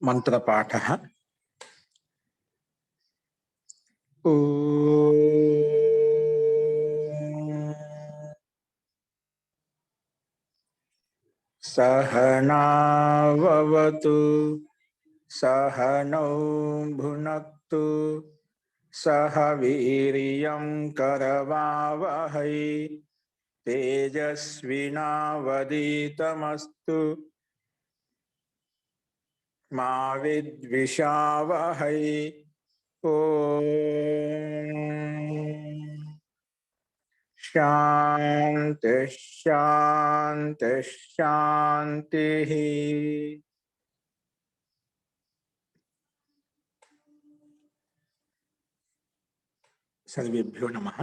మంత్రపాఠः सहनाववतु सहनौ भुनक्तु सह वीर्यं करवावहै तेजस्विनावधीतमस्तु मा विद्विषावहै। ओम शांति शांति शांति। सर्वेभ्यो नमः।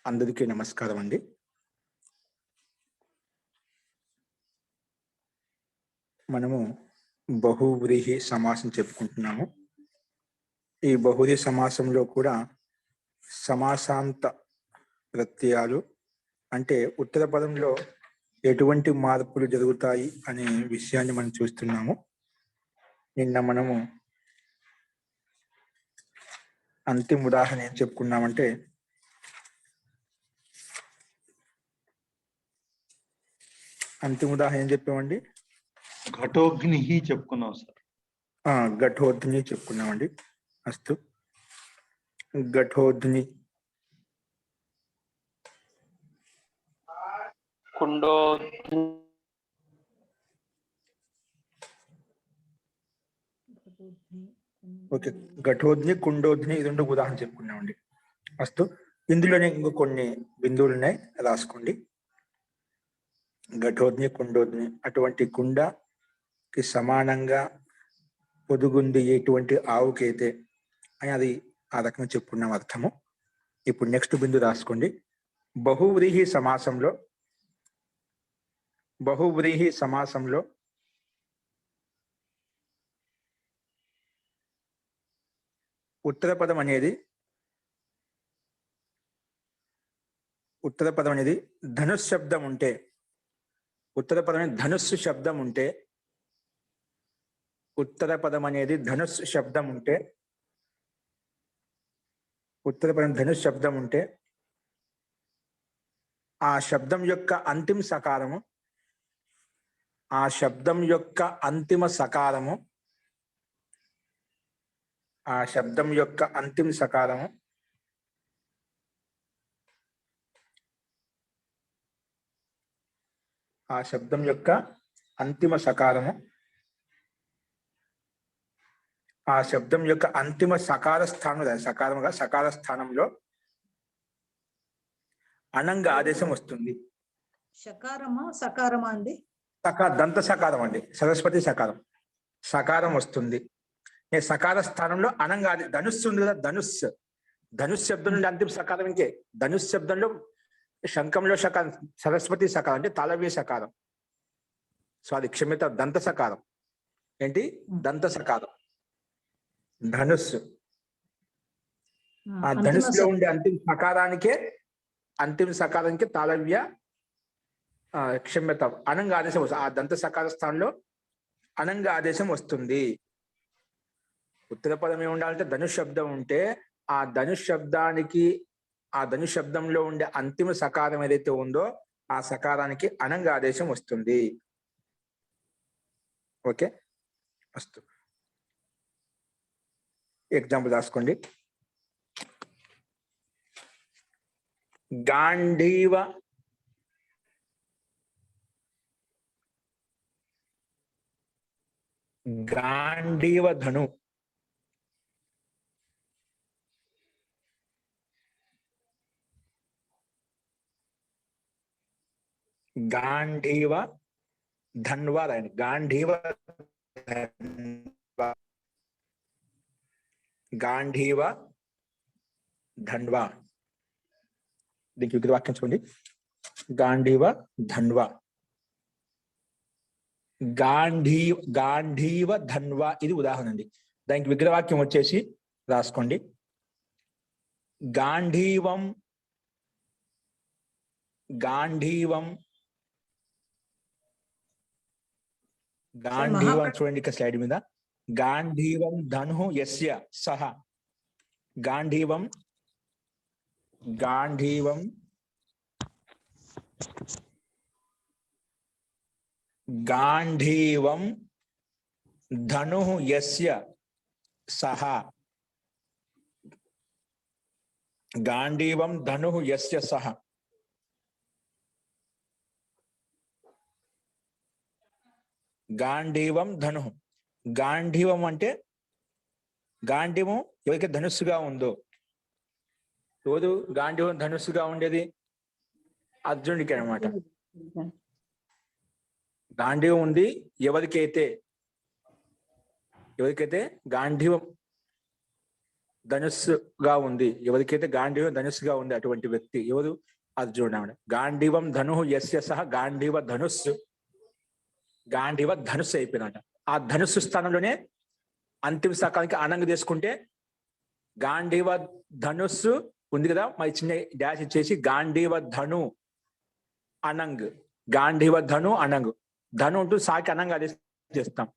अंदरिकी नमस्कारम अंडी। మనము బహువ్రీహి సమాసం చెప్పుకుంటున్నాము। ఈ బహువ్రీహి సమాసంలో కూడా సమాసాంత ప్రత్యయాలు అంటే ఉత్తర పదంలో ఎటువంటి మార్పులు జరుగుతాయి అనే విషయాన్ని మనం చూస్తున్నాము। నిన్న మనము అంతిమ ఉదాహరణ ఏం చెప్పుకున్నామంటే అంతిమ ఉదాహరణ ఏం చెప్పామండి? ఘటోగ్ని చెప్పుకున్నాం సార్। ఘటోగ్ని చెప్పుకున్నామండి। అస్తు ఘటోగ్ని కుండోగ్ని ఓకే ఘటోగ్ని కుండోగ్ని ఈ రెండు ఉదాహరణ చెప్పుకున్నామండి। అస్తు ఇందులోనే ఇంకో కొన్ని బిందువులు ఉన్నాయి రాసుకోండి। ఘటోగ్ని కుండోగ్ని అటువంటి కుండకి సమానంగా పొదుగుంది ఎటువంటి ఆవుకైతే అని అది ఆ రకంగా చెప్పుకున్నాం అర్థము। ఇప్పుడు నెక్స్ట్ బిందు రాసుకోండి। బహువ్రీహి సమాసంలో ఉత్తర పదం అనేది ధనుష్ శబ్దం ఉంటే ఉత్తర పదం ధనుస్సు శబ్దం ఉంటే ఉత్తర పదం అనేది ధనుస్సు శబ్దం ఉంటే ఉత్తర పదం ధనుష్ శబ్దం ఉంటే ఆ శబ్దం యొక్క అంతిమ సకారము ఆ శబ్దం యొక్క అంతిమ సకారము ఆ శబ్దం యొక్క అంతిమ సకారము ఆ శబ్దం యొక్క అంతిమ సకారము ఆ శబ్దం యొక్క అంతిమ సకార స్థానం సకారముగా సకార స్థానంలో అనంగ ఆదేశం వస్తుంది। షకారమా సకారమా అండి? దంత సకారం అండి, సరస్వతి సకారం సకారం వస్తుంది। సకార స్థానంలో అనంగ ధనుస్సు ఉంది కదా, ధనుష్ శబ్దం నుండి అంతిమ సకారం ఇంకే ధనుష్ శబ్దంలో శంఖంలో సకారం సరస్వతి సకారం అంటే తాళవ్య సకారం, సారీ క్షమ్యత దంత సకారం ఏంటి దంత సకారం ధనుస్సు। ఆ ధనుస్సులో ఉండే అంతిమ సకారానికి తాళవ్య క్షమ్యత అనంగ ఆదేశం వస్తుంది। ఆ దంత సకార స్థానంలో అనంగ ఆదేశం వస్తుంది। ఉత్తర పదం ఏముండాలంటే ధనుష్ శబ్దం ఉంటే ఆ ధనుష్ శబ్దంలో ఉండే అంతిమ సకారం ఏదైతే ఉందో ఆ సకారానికి అనంగ ఆదేశం వస్తుంది। ఓకే అస్తు ఎగ్జాంపుల్ రాసుకోండి। గాంధీవ ధను గాంధీవ ధన్వా రాయండి। గాంధీవ ధన్వా దీనికి విగ్రహవాక్యం చూడండి। గాంధీవ ధన్వా గాంధీవ ధన్వా ఇది ఉదాహరణ అండి। దానికి విగ్రహవాక్యం వచ్చేసి రాసుకోండి। గాంధీవం చూడండి ఇక స్లైడ్ మీద గాంధీవం ధను యస్య సహ. గాంధీవం గాంధీవం గాంధీవం ధను యస్య సహ. గాంధీవం ధను యస్య సహ. గాంధీవం ధను. గాంధీవం అంటే గాంధీవం ఎవరికి ధనుస్సుగా ఉందో. రోజు గాంధీవం ధనుస్సుగా ఉండేది అర్జునుడికి అనమాట. గాంధీవం ఉంది ఎవరికైతే గాంధీవం ధనుస్సుగా ఉంది, ఎవరికైతే గాంధీవం ధనుస్సుగా ఉంది అటువంటి వ్యక్తి ఎవరు? అర్జునుడు అన్నమాట. గాంధీవం ధను యస్య సహ గాంధీవ ధనుస్సు. గాంధీవ ధనుస్సు అయిపోయినట. ఆ ధనుస్సు స్థానంలోనే అంతిమ సకాలానికి అనంగ తీసుకుంటే గాంధీవ ధనుస్సు ఉంది కదా, మరి చిన్న డాష్ ఇచ్చేసి గాంధీవ ధను అనంగ్. గాంధీవ ధను అనంగ్. ధను అంటూ సాకి అనంగా చేస్తాం.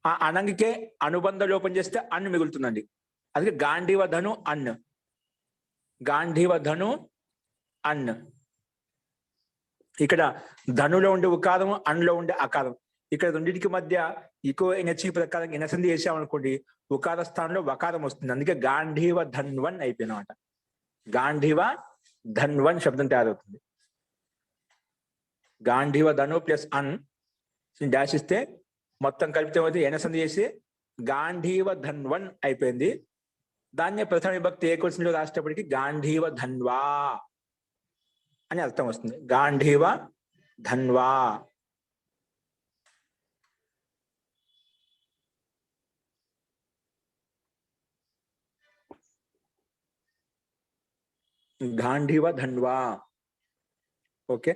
ఆ అనంగికే అనుబంధ లోపం చేస్తే అన్ను మిగులుతుందండి. అందుకే గాంధీవ ధను అన్. గాంధీవ ధను అన్. ఇక్కడ ధనులో ఉండే ఉకారం, అన్లో ఉండే అకారం. ఇక్కడ రెండింటికి మధ్య ఎక్కువ ఎనర్జీ ప్రకారం ఎనసంధి చేసామనుకోండి, ఉకార స్థానంలో వకారం వస్తుంది. అందుకే గాంధీవ ధన్వన్ అయిపోయినమాట. గాంధీవ ధన్వన్ శబ్దం తయారవుతుంది. గాంధీవ ధను ప్లస్ అన్ డాష్ ఇస్తే మొత్తం కలిపితే ఎనసంధి చేసి గాంధీవ ధన్వన్ అయిపోయింది. దాన్నే ప్రథమ విభక్తి ఏకవచనంలో రాసేటప్పటికి గాంధీవ ధన్వా అని అర్థం వస్తుంది. గాంధీవ ధన్వా. గాంధీవ ధన్వా. ఓకే,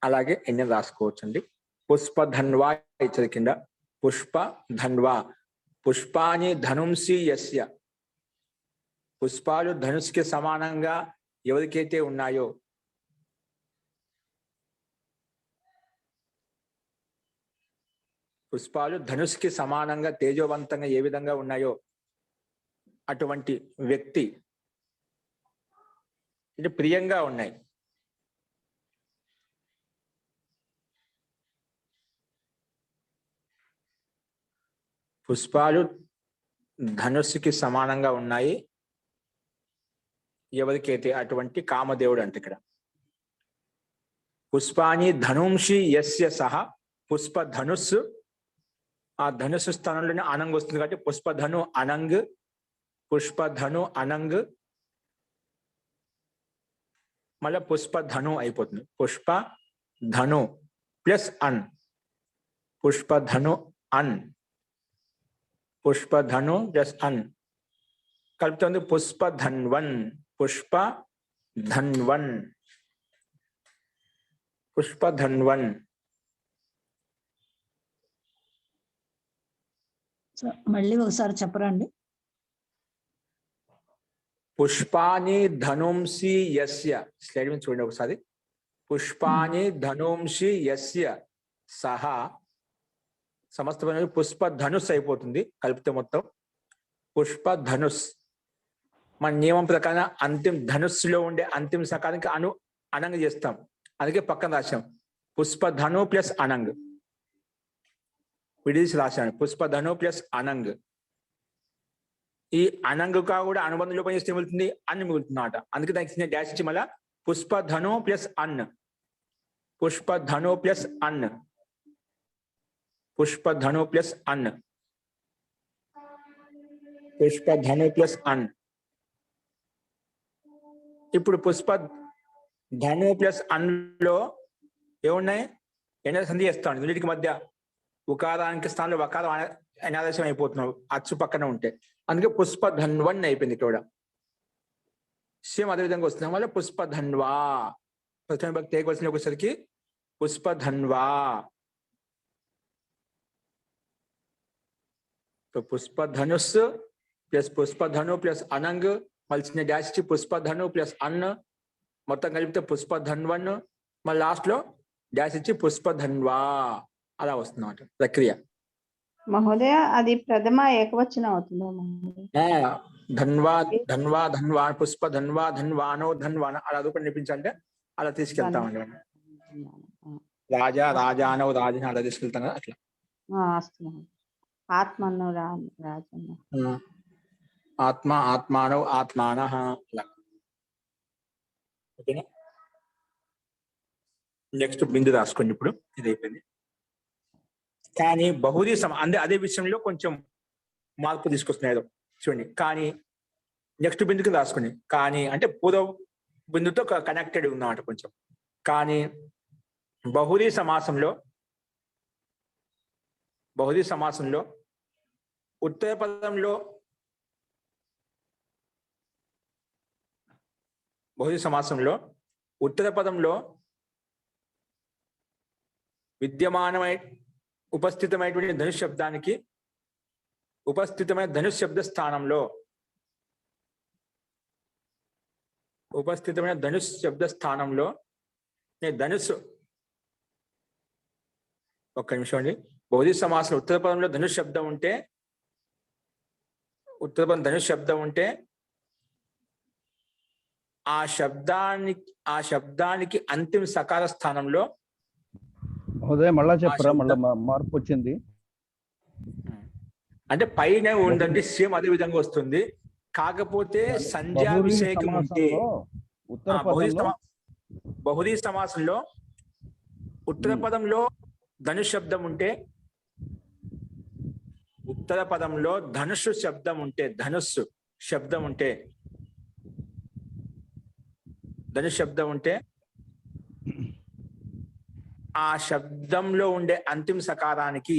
అలాగే ఎన్ని రాసుకోవచ్చండి. పుష్ప ధన్వా ఇచ్చది కింద. పుష్ప ధన్వా. పుష్పాని ధనుంసి యస్య. పుష్పాలు ధనుస్కి సమానంగా ఎవరికైతే ఉన్నాయో, పుష్పాలు ధనుస్కి సమానంగా తేజోవంతంగా ఏ విధంగా ఉన్నాయో అటువంటి వ్యక్తి అంటే ప్రియంగా ఉన్నాయి. పుష్పాలు ధనుస్సుకి సమానంగా ఉన్నాయి ఎవరికైతే అటువంటి కామదేవుడు అంటే ఇక్కడ. పుష్పాని ధనుంషి యస్య సహ. పుష్ప ధనుస్సు, ఆ ధనుస్సు స్థానంలోనే అనంగ్ వస్తుంది కాబట్టి పుష్పధను అనంగ్. పుష్పధను అనంగ్ మళ్ళీ పుష్పధను అయిపోతుంది. పుష్పధను ప్లస్ అన్. పుష్పధను అన్. పుష్పధను ప్లస్ అన్ కలుపుతుంది పుష్పధన్వన్. పుష్పధన్వన్. పుష్పధన్వన్. మళ్ళీ ఒకసారి చెప్పరండి. పుష్పాని ధనుంసి యస్య. స్లైడ్ మీద చూడండి ఒకసారి. పుష్పాని ధనుంసి యస్య సహా. సమస్త పుష్ప ధనుస్ అయిపోతుంది కలిపితే మొత్తం. పుష్ప ధనుస్. మన నియమం ప్రకారం అంతిమ ధనుస్సులో ఉండే అంతిమ సకాలానికి అనంగ చేస్తాం. అందుకే పక్కన రాశాం పుష్పధను ప్లస్ అనంగ్. విడిసి రాశాను పుష్పధను ప్లస్ అనంగ్. ఈ అనంగుగా కూడా అనుబంధం లోపం చేస్తే మిగులుతుంది అన్ను మిగులుతుందన్నమాట. అందుకే దానికి డాష్ ఇచ్చి మళ్ళా పుష్పధను ప్లస్ అన్. పుష్పధను ప్లస్ అన్. పుష్పధను ప్లస్ అన్. పుష్పధను ప్లస్ అన్. ఇప్పుడు పుష్పధను ప్లస్ అన్లో ఏమున్నాయి? ఎన్న సంధి చేస్తాను. రెండింటికి మధ్య ఉకారానికి స్థానంలో వకారం అనాదేశం అయిపోతున్నావు అచ్చు పక్కన ఉంటే. అందుకే పుష్పధన్వన్ అయిపోయింది ఇక్కడ. సేమ్ అదే విధంగా వస్తున్నాం వల్ల పుష్పధన్వా. ప్రథమ భక్తి ఏకవచనం వచ్చేసరికి పుష్పధన్వా. పుష్పధనుస్ ప్లస్ పుష్పధను ప్లస్ అనంగ్ మళ్ళీ చిన్న డాష్ ఇచ్చి పుష్పధను ప్లస్ అన్న మొత్తం కలిపితే పుష్పధన్వన్. మళ్ళీ లాస్ట్ లో డాష్ ఇచ్చి పుష్పధన్వా. అలా వస్తున్నమాట ప్రక్రియ. మహోదయ అది ప్రథమ ఏకవచనం అవుతుందా మహోదయ? ధన్వా ధన్వా ధన్వా పుష్ప ధన్వా ధన్వానో ధన్వాన అలా అది కూడా నిపించంటే అలా తీసుకెళ్తామండి మనం. రాజా రాజానో రాజన అలా తీసుకెళ్తాం కదా అట్లా. అస్తు మహోదయ. ఆత్మను రాజన్న. ఆత్మ ఆత్మానో ఆత్మాన అలా. ఓకేనా? నెక్స్ట్ బిందు రాసుకోండి. ఇప్పుడు ఇది అయిపోయింది. కానీ బహుదీ అదే విషయంలో కొంచెం మార్పు తీసుకొస్తున్నారు చూడండి. కానీ నెక్స్ట్ బిందుకి రాసుకోండి. కానీ అంటే పూర్వ బిందుతో కనెక్టెడ్ ఉందన్నమాట కొంచెం. కానీ బహుదీ సమాసంలో ఉత్తర పదంలో ఉత్తర పదంలో విద్యమానమై ఉపస్థితమైనటువంటి ధనుష్ శబ్దానికి ఉపస్థితమైన ధనుష్ శబ్ద స్థానంలో ధనుస్సు ఒక్క నిమిషం అండి. బహుదీ సమాసం ఉత్తర పదంలో ధనుష్ శబ్దం ఉంటే ఆ శబ్దానికి అంతిమ సకార స్థానంలో ఉదయం మళ్ళా చెప్పరా? మళ్ళా మార్పు వచ్చింది అంటే పైన ఉందంటే సేమ్ అదే విధంగా వస్తుంది. కాకపోతే సంధ్యా విషయకం ఉంటే బహుదీ సమాసంలో ఉత్తర పదంలో ధనుష్ శబ్దం ఉంటే ధనుష్ శబ్దం ఉంటే ఆ శబ్దంలో ఉండే అంతిమ సకారానికి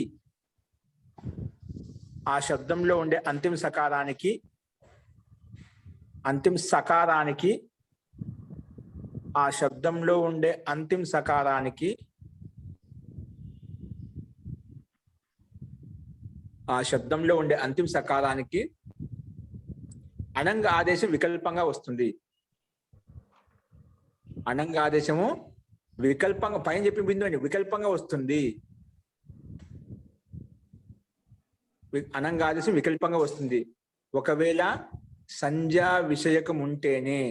అనంగ ఆదేశం వికల్పంగా వస్తుంది. అనంగ ఆదేశము వికల్పంగా పైన చెప్పిన బిందు అండి వికల్పంగా వస్తుంది. అనంగ ఆదేశం వికల్పంగా వస్తుంది ఒకవేళ సంధ్యా విషయకం ఉంటేనే.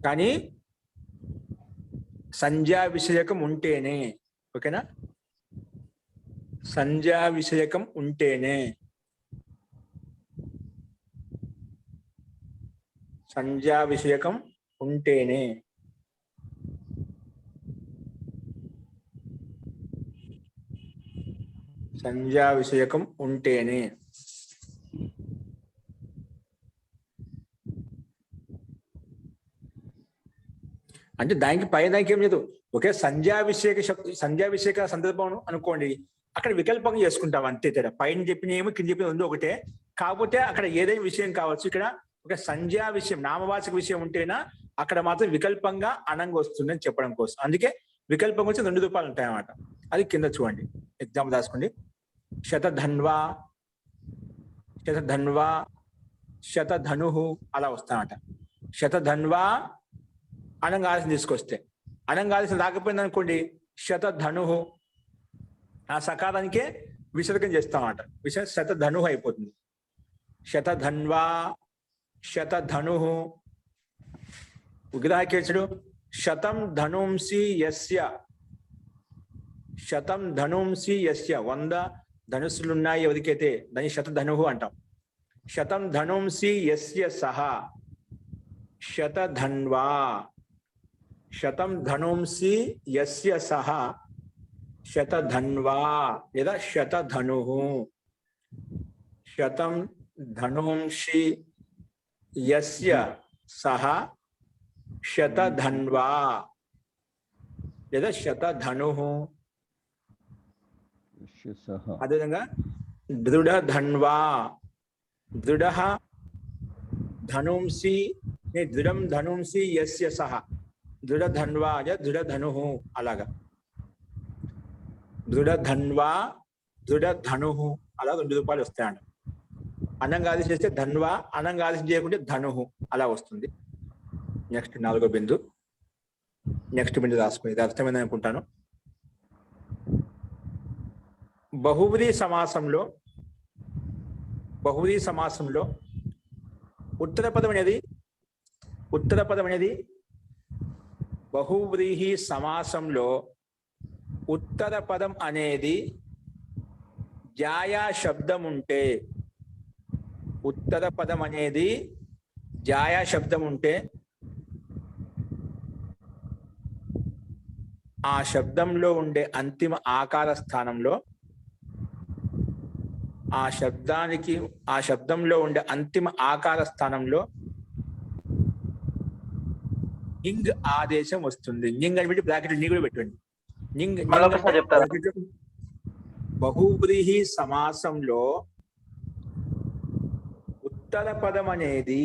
కానీ సంధ్యా విషయకం ఉంటేనే, ఓకేనా? సంధ్యా విషయకం ఉంటేనే అంటే దానికి దానికి ఏం లేదు. ఒకే సంధ్యా విషయక సందర్భం అనుకోండి, అక్కడ వికల్పంగా చేసుకుంటాం అంతే తేడా. పైన చెప్పిన ఏమో కింద చెప్పిన ఉంది ఒకటే. కాకపోతే అక్కడ ఏదైనా విషయం కావచ్చు. ఇక్కడ ఒక సంధ్యా విషయం నామవాచక విషయం ఉంటేనా అక్కడ మాత్రం వికల్పంగా అనంగా వస్తుందని చెప్పడం కోసం. అందుకే వికల్పం వచ్చి 2 రూపాయలు ఉంటాయి అన్నమాట. అది కింద చూడండి, ఎగ్జాంపుల్ రాసుకోండి. శతధన్వా శతధను అలా వస్తాయన్నమాట. శతధన్వా అనంగా ఆదేశం తీసుకొస్తే, అనంగా ఆదేశం రాకపోయింది అనుకోండి శతధను ఆ సకారానికే విసర్గం చేస్తామన్నమాట. శతధను అయిపోతుంది. శతధన్వా శతధను విగ్రహకేశుడు శతం ధనుంసి యస్య 100 ధనుస్సులున్నాయి ఎవరికైతే దాన్ని శతధను అంటాం. శతం ధనుంసి యస్య సహ శతధన్వా శతధన్వా లేదా శతధను. శతం ధనుంసి యస్య సహ శతధన్వా లేదా శతధను. అదేవిధంగా దృఢధన్వా ధనుంసి దృఢం ధనుంసి యస్య సహ దృఢధన్వా దృఢధను అలాగా. దృఢధన్వా దృఢధను అలా 2 రూపాయలు వస్తాయండి. అనంగాదేశం చేస్తే ధన్వా, అనంగాదేశం చేయకుంటే ధను అలా వస్తుంది. నెక్స్ట్ 4వ బిందు. నెక్స్ట్ బిందు రాసుకోండి. ఇది అర్థమైంది అనుకుంటాను. బహువ్రీహి సమాసంలో ఉత్తర పదం అనేది బహువ్రీహి సమాసంలో ఉత్తర పదం అనేది జాయా శబ్దం ఉంటే, ఉత్తర పదం అనేది జాయా శబ్దం ఉంటే ఆ శబ్దంలో ఉండే అంతిమ ఆకార స్థానంలో ఆ శబ్దంలో ఉండే అంతిమ ఆకార స్థానంలో నింగ్ ఆదేశం వస్తుంది. నింగ్ అని పెట్టి బ్రాకెట్ నీ కూడా పెట్టండి. నింగ్ మరొకసారి చెప్తారా? బహువ్రీహి సమాసంలో ఉత్తర పదం అనేది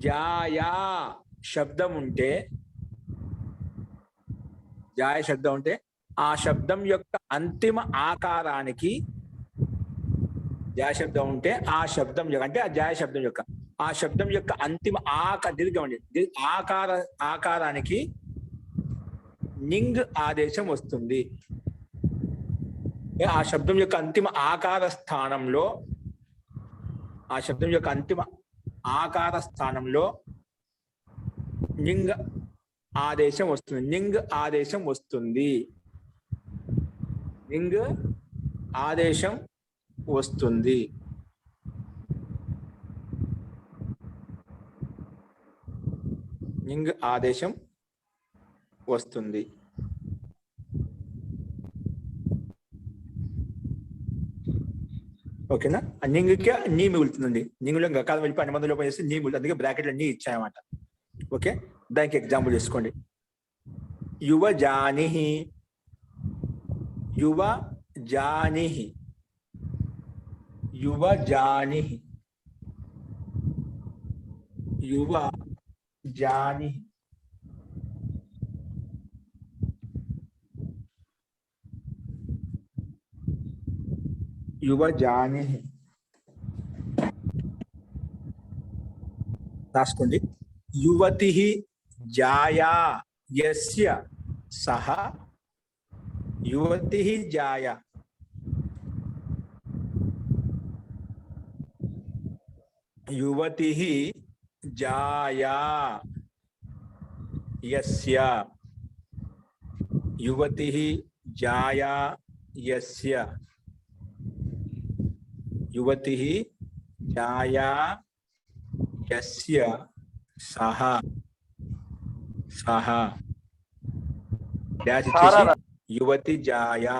జాయా శబ్దం ఉంటే ఆ శబ్దం యొక్క అంతిమ ఆకారానికి జాయ శబ్దం ఉంటే ఆ శబ్దం అంటే ఆ జాయ శబ్దం యొక్క అంతిమ ఆకారానికి నింగ్ ఆదేశం వస్తుంది. ఆ శబ్దం యొక్క అంతిమ ఆకార స్థానంలో నింగ్ ఆదేశం వస్తుంది. నింగ్ ఆదేశం వస్తుంది. నింగ్ ఆదేశం వస్తుంది. ఓకేనా? నింగ్కి నీ మిగులుతుందండి. నింగులో గకాలం వెళ్ళి 12 లోపల చేస్తే నీ మిగులుతుంది. అందుకే బ్రాకెట్లో నీ ఇచ్చాయన్నమాట. ఓకే, దానికి ఎగ్జాంపుల్ చేసుకోండి. యువజానిహి రాసుకోండి. యువతి జాయా యస్య సహ యువతి జాయా యస్య సహ డాష్ ఇచ్చేసి యువతి జాయా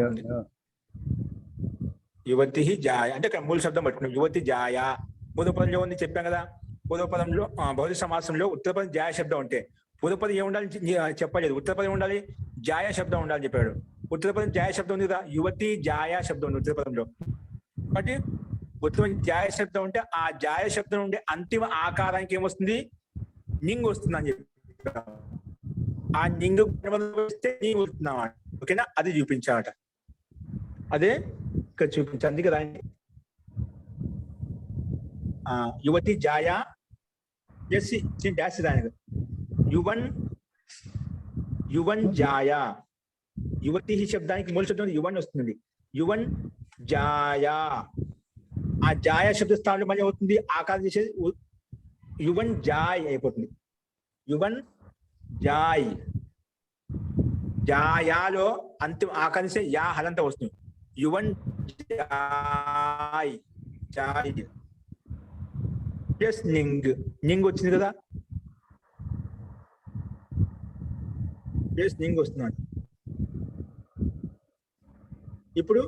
ఉంది. యువతి జాయ అంటే ఇక్కడ మూల శబ్దం పట్టుకున్నాం. యువతి జాయా పూర్వ పదంలో ఉంది చెప్పాం కదా. పూర్వ పదంలో బహుళ సమాసంలో ఉత్తర పదం జాయ శబ్దం ఉంటే పూర్వ పదం ఏముండాలి చెప్పలేదు. ఉత్తర పదం ఉండాలి, జాయ శబ్దం ఉండాలని చెప్పాడు. ఉత్తర పదం జాయ శబ్దం ఉంది కదా, యువతి జాయా శబ్దం ఉంది ఉత్తర పదంలో. కాబట్టి ఉత్తర జాయ శబ్దం ఉంటే ఆ జాయ శబ్దం ఉండే అంతిమ ఆకారానికి ఏమొస్తుంది? నింగ్ వస్తుంది అని చెప్పి ఆ నింగ్ వస్తే నింగ్ వస్తుందన్నమాట. ఓకేనా? అది చూపించామట. అదే ఇక్కడ చూపించింది కదా. యువతి జాయా ఎస్ డాష్ దాని యువన్ జాయా యువతి శబ్దానికి మూల శబ్దం యువన్ వస్తుంది. యువన్ జాయా ఆ జాయా శబ్ద స్థానంలో మళ్ళీ అవుతుంది ఆకారం చేసేది యువన్ జాయ్ అయిపోతుంది. యువన్ జాయ్ జాయాలో అంతిమ ఆకారం యా హలంతా వస్తుంది. యువన్ జాయ్ ప్లస్ నింగ్ వచ్చింది కదా, ప్లస్ నింగ్ వస్తున్నాడు. ఇప్పుడు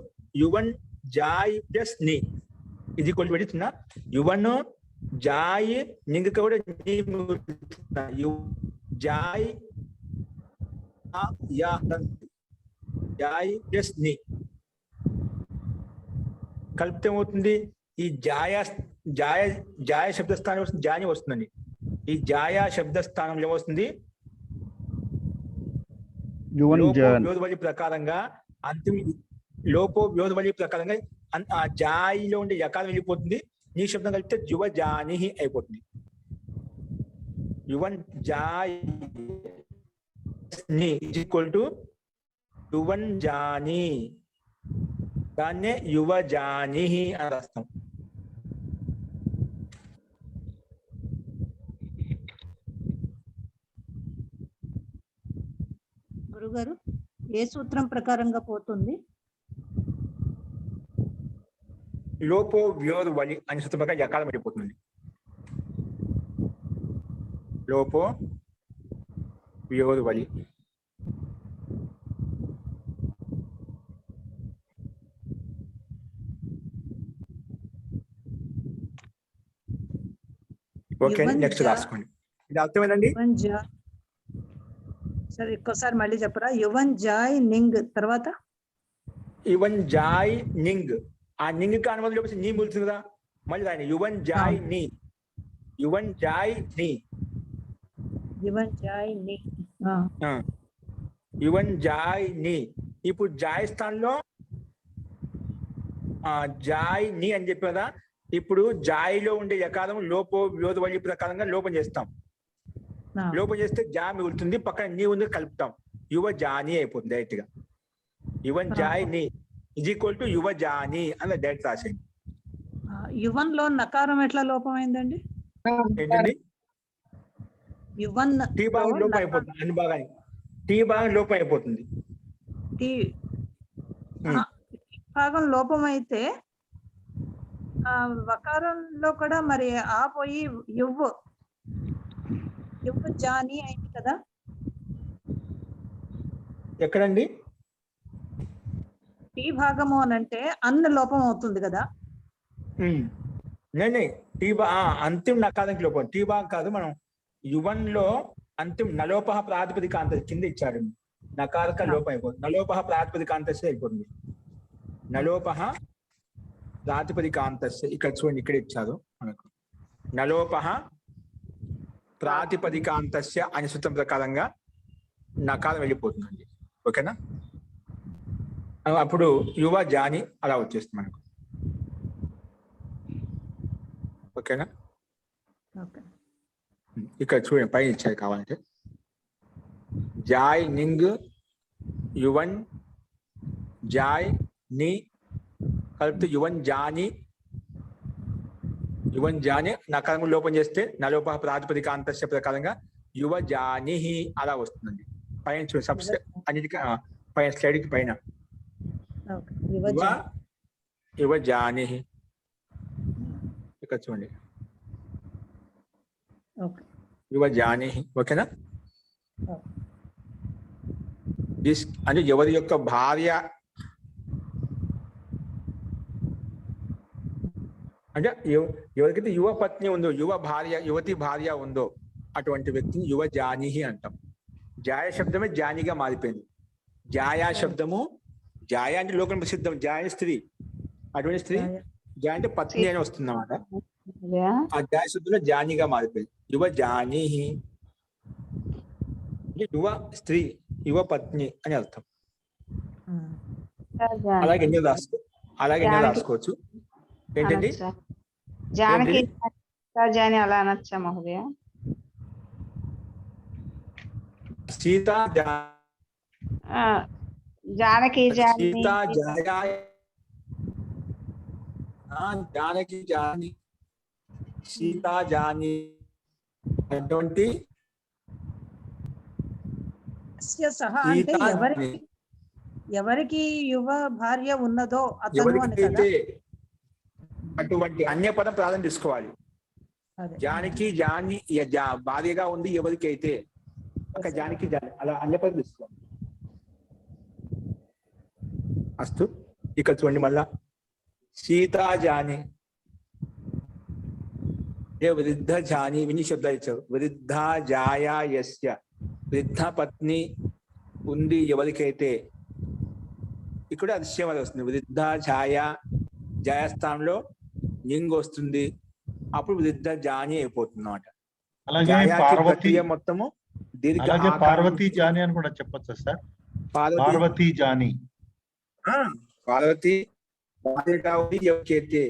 యువన్ జాయ్ ప్లస్ ని ఇది కొట్టి పెడుతున్నా. యువన్ జాయ్ నింగ్ కూడా జాయ్ జాయ్ ప్లస్ ని కలిపితే ఏమవుతుంది? ఈ జాయ శబ్దస్థానం వస్తుంది, జాని వస్తుందండి. ఈ జాయా శబ్దస్థానంలో ఏమొస్తుంది? వ్యోధవళి ప్రకారంగా లోపో వ్యోధవళి ప్రకారంగా ఆ జాయిలో ఉండే యకారం వెళ్ళిపోతుంది. నీ శబ్దం కలిపితే యువ జాని అయిపోతుంది. యువన్ జాయ్ ని ఈజ్ ఈక్వల్ టు యువంజాని, దాన్నే యువజాని అని రాస్తాం. గురుగారు ఏ సూత్రం ప్రకారంగా పోతుంది? లోపో వ్యోరు వలి అని సూత్రం ప్రకారం యకారం వెళ్ళిపోతుంది. లోపో వ్యోరు వలి. ఓకే, నెక్స్ట్ రాసుకోండి. ఇది అర్థమేనండి. యువన్ జా సరే ఇంకోసారి మళ్ళీ చెప్పరా? యువన్ జాయ్ నింగ్ తర్వాత యువన్ జాయ్ నింగ్, ఆ నింగ్ కి అనుమతి లోపల నీ మూలుతుంది కదా, మళ్ళీ రాయండి యువన్ జాయ్ ని, యువన్ జాయ్ ని, యువన్ జాయ్ ని. యువన్ జాయ్ ని. ఇప్పుడు జాయ్ స్థానంలో జాయ్ ని అని చెప్పి కదా, ఇప్పుడు జాయిలో ఉండే యకారం లోపో వ్యోధ వలి ప్రకారంగా లోపం చేస్తాం. లోపం చేస్తే జా మిగులుతుంది, పక్కన నీ ఉంది కలుపుతాం, యువ జాని అయిపోతుంది డైరెక్ట్ గా. యువన్ జాయ్ ని ఈజ్ ఈక్వల్ టు యువ జాని అని డైరెక్ట్ రాసేయండి. యువన్ లో నకారం ఎట్లా లోపం అయిందండి? ఏంటండి? యువన్ టీ భాగం లోపం అయిపోతుంది, అన్ని భాగానికి టీ భాగం లోపం అయిపోతుంది. టీ భాగం లోపం అయితే వకారంలో కూడా మరి ఆ పోయి యువ్ జాని అయింది కదా. ఎక్కడండి? టీ భాగము అని అంటే అన్న లోపం అవుతుంది కదా. నేను టీ అంతిమ నకారానికి లోపం, టీ భాగం కాదు. మనం యువన్ లో అంతిమ నలోపహ ప్రాతిపదికాంత కింద ఇచ్చాడు, నకారక లోపం అయిపోతుంది, నలోపహ ప్రాతిపదికాంతస్య అయిపోతుంది. నలోపహ ప్రాతిపదికాంతస్య, ఇక్కడ చూడండి, ఇక్కడ ఇచ్చారు మనకు నలోపహ ప్రాతిపదికాంతస్య అనే సూత్రం ప్రకారంగా నకారం వెళ్ళిపోతుందండి. ఓకేనా? అప్పుడు యువ జాని అలా వచ్చేస్తుంది మనకు. ఓకేనా? ఇక్కడ చూడండి, పైన ఇచ్చారు కావాలంటే. జాయ్ నింగ్ యువన్ జాయ్ ని కలిపితే యువన్ జాని, యువన్ జాని నకారం లోపం చేస్తే నలోపహ ప్రాతిపదికాంతస్య ప్రకారంగా యువ జాని అలా వస్తుందండి. పైన చూడండి, సబ్స్క్రై అన్నిటికీ పైన స్లైడ్ కి పైన యువ జాని ఇక్కడ చూడండి, యువ జాని. ఓకేనా? అంటే ఎవరి యొక్క భార్య అంటే ఎవరికైతే యువ పత్ని ఉందో, యువ భార్య, యువతి భార్య ఉందో అటువంటి వ్యక్తిని యువ జానిహి అంటాం. జాయ శబ్దమే జానిగా మారిపోయింది. జాయా శబ్దము, జాయ అంటే లోకం ప్రసిద్ధం, జాయ స్త్రీ, అటువంటి స్త్రీ జాయ అంటే పత్ని అని వస్తుంది అన్నమాట. ఆ జాయ శబ్దంలో జానిగా మారిపోయింది, యువ జానిహి అంటే యువ స్త్రీ, యువ పత్ని అని అర్థం. అలాగే ఎన్నో రాసుకోవచ్చు. ఏంటండి? జానకి జాని అలా అనొచ్చా మహోదయ? సీతా జానకి సీతా జానకి జాని, సీతా జాని అటువంటి ఎవరికి యువ భార్య ఉన్నదో అతను అని కదా. అటువంటి అన్య పదం ప్రాధాన్యం తీసుకోవాలి. జానికి జాని భార్యగా ఉంది ఎవరికైతే, అక్కడ జానికి జాని అలా అన్య పదం తీసుకోవాలి. అస్తు. ఇక్కడ చూడండి మళ్ళా సీతా జాని, వృద్ధ జాని, విని శబ్దాలు ఇచ్చారు. వృద్ధ జాయా యస్య, వృద్ధ పత్ని ఉంది ఎవరికైతే, ఇక్కడ అదృశ్యం అది వస్తుంది. వృద్ధ ఛాయ, జయస్థానంలో నింగ్ వస్తుంది, అప్పుడు వృద్ధ జాని అయిపోతుంది అన్నమాట. మొత్తము పార్వతీ జాని అని కూడా చెప్పొచ్చా సార్? పార్వతీ జాని, పార్వతి ఎవరికైతే,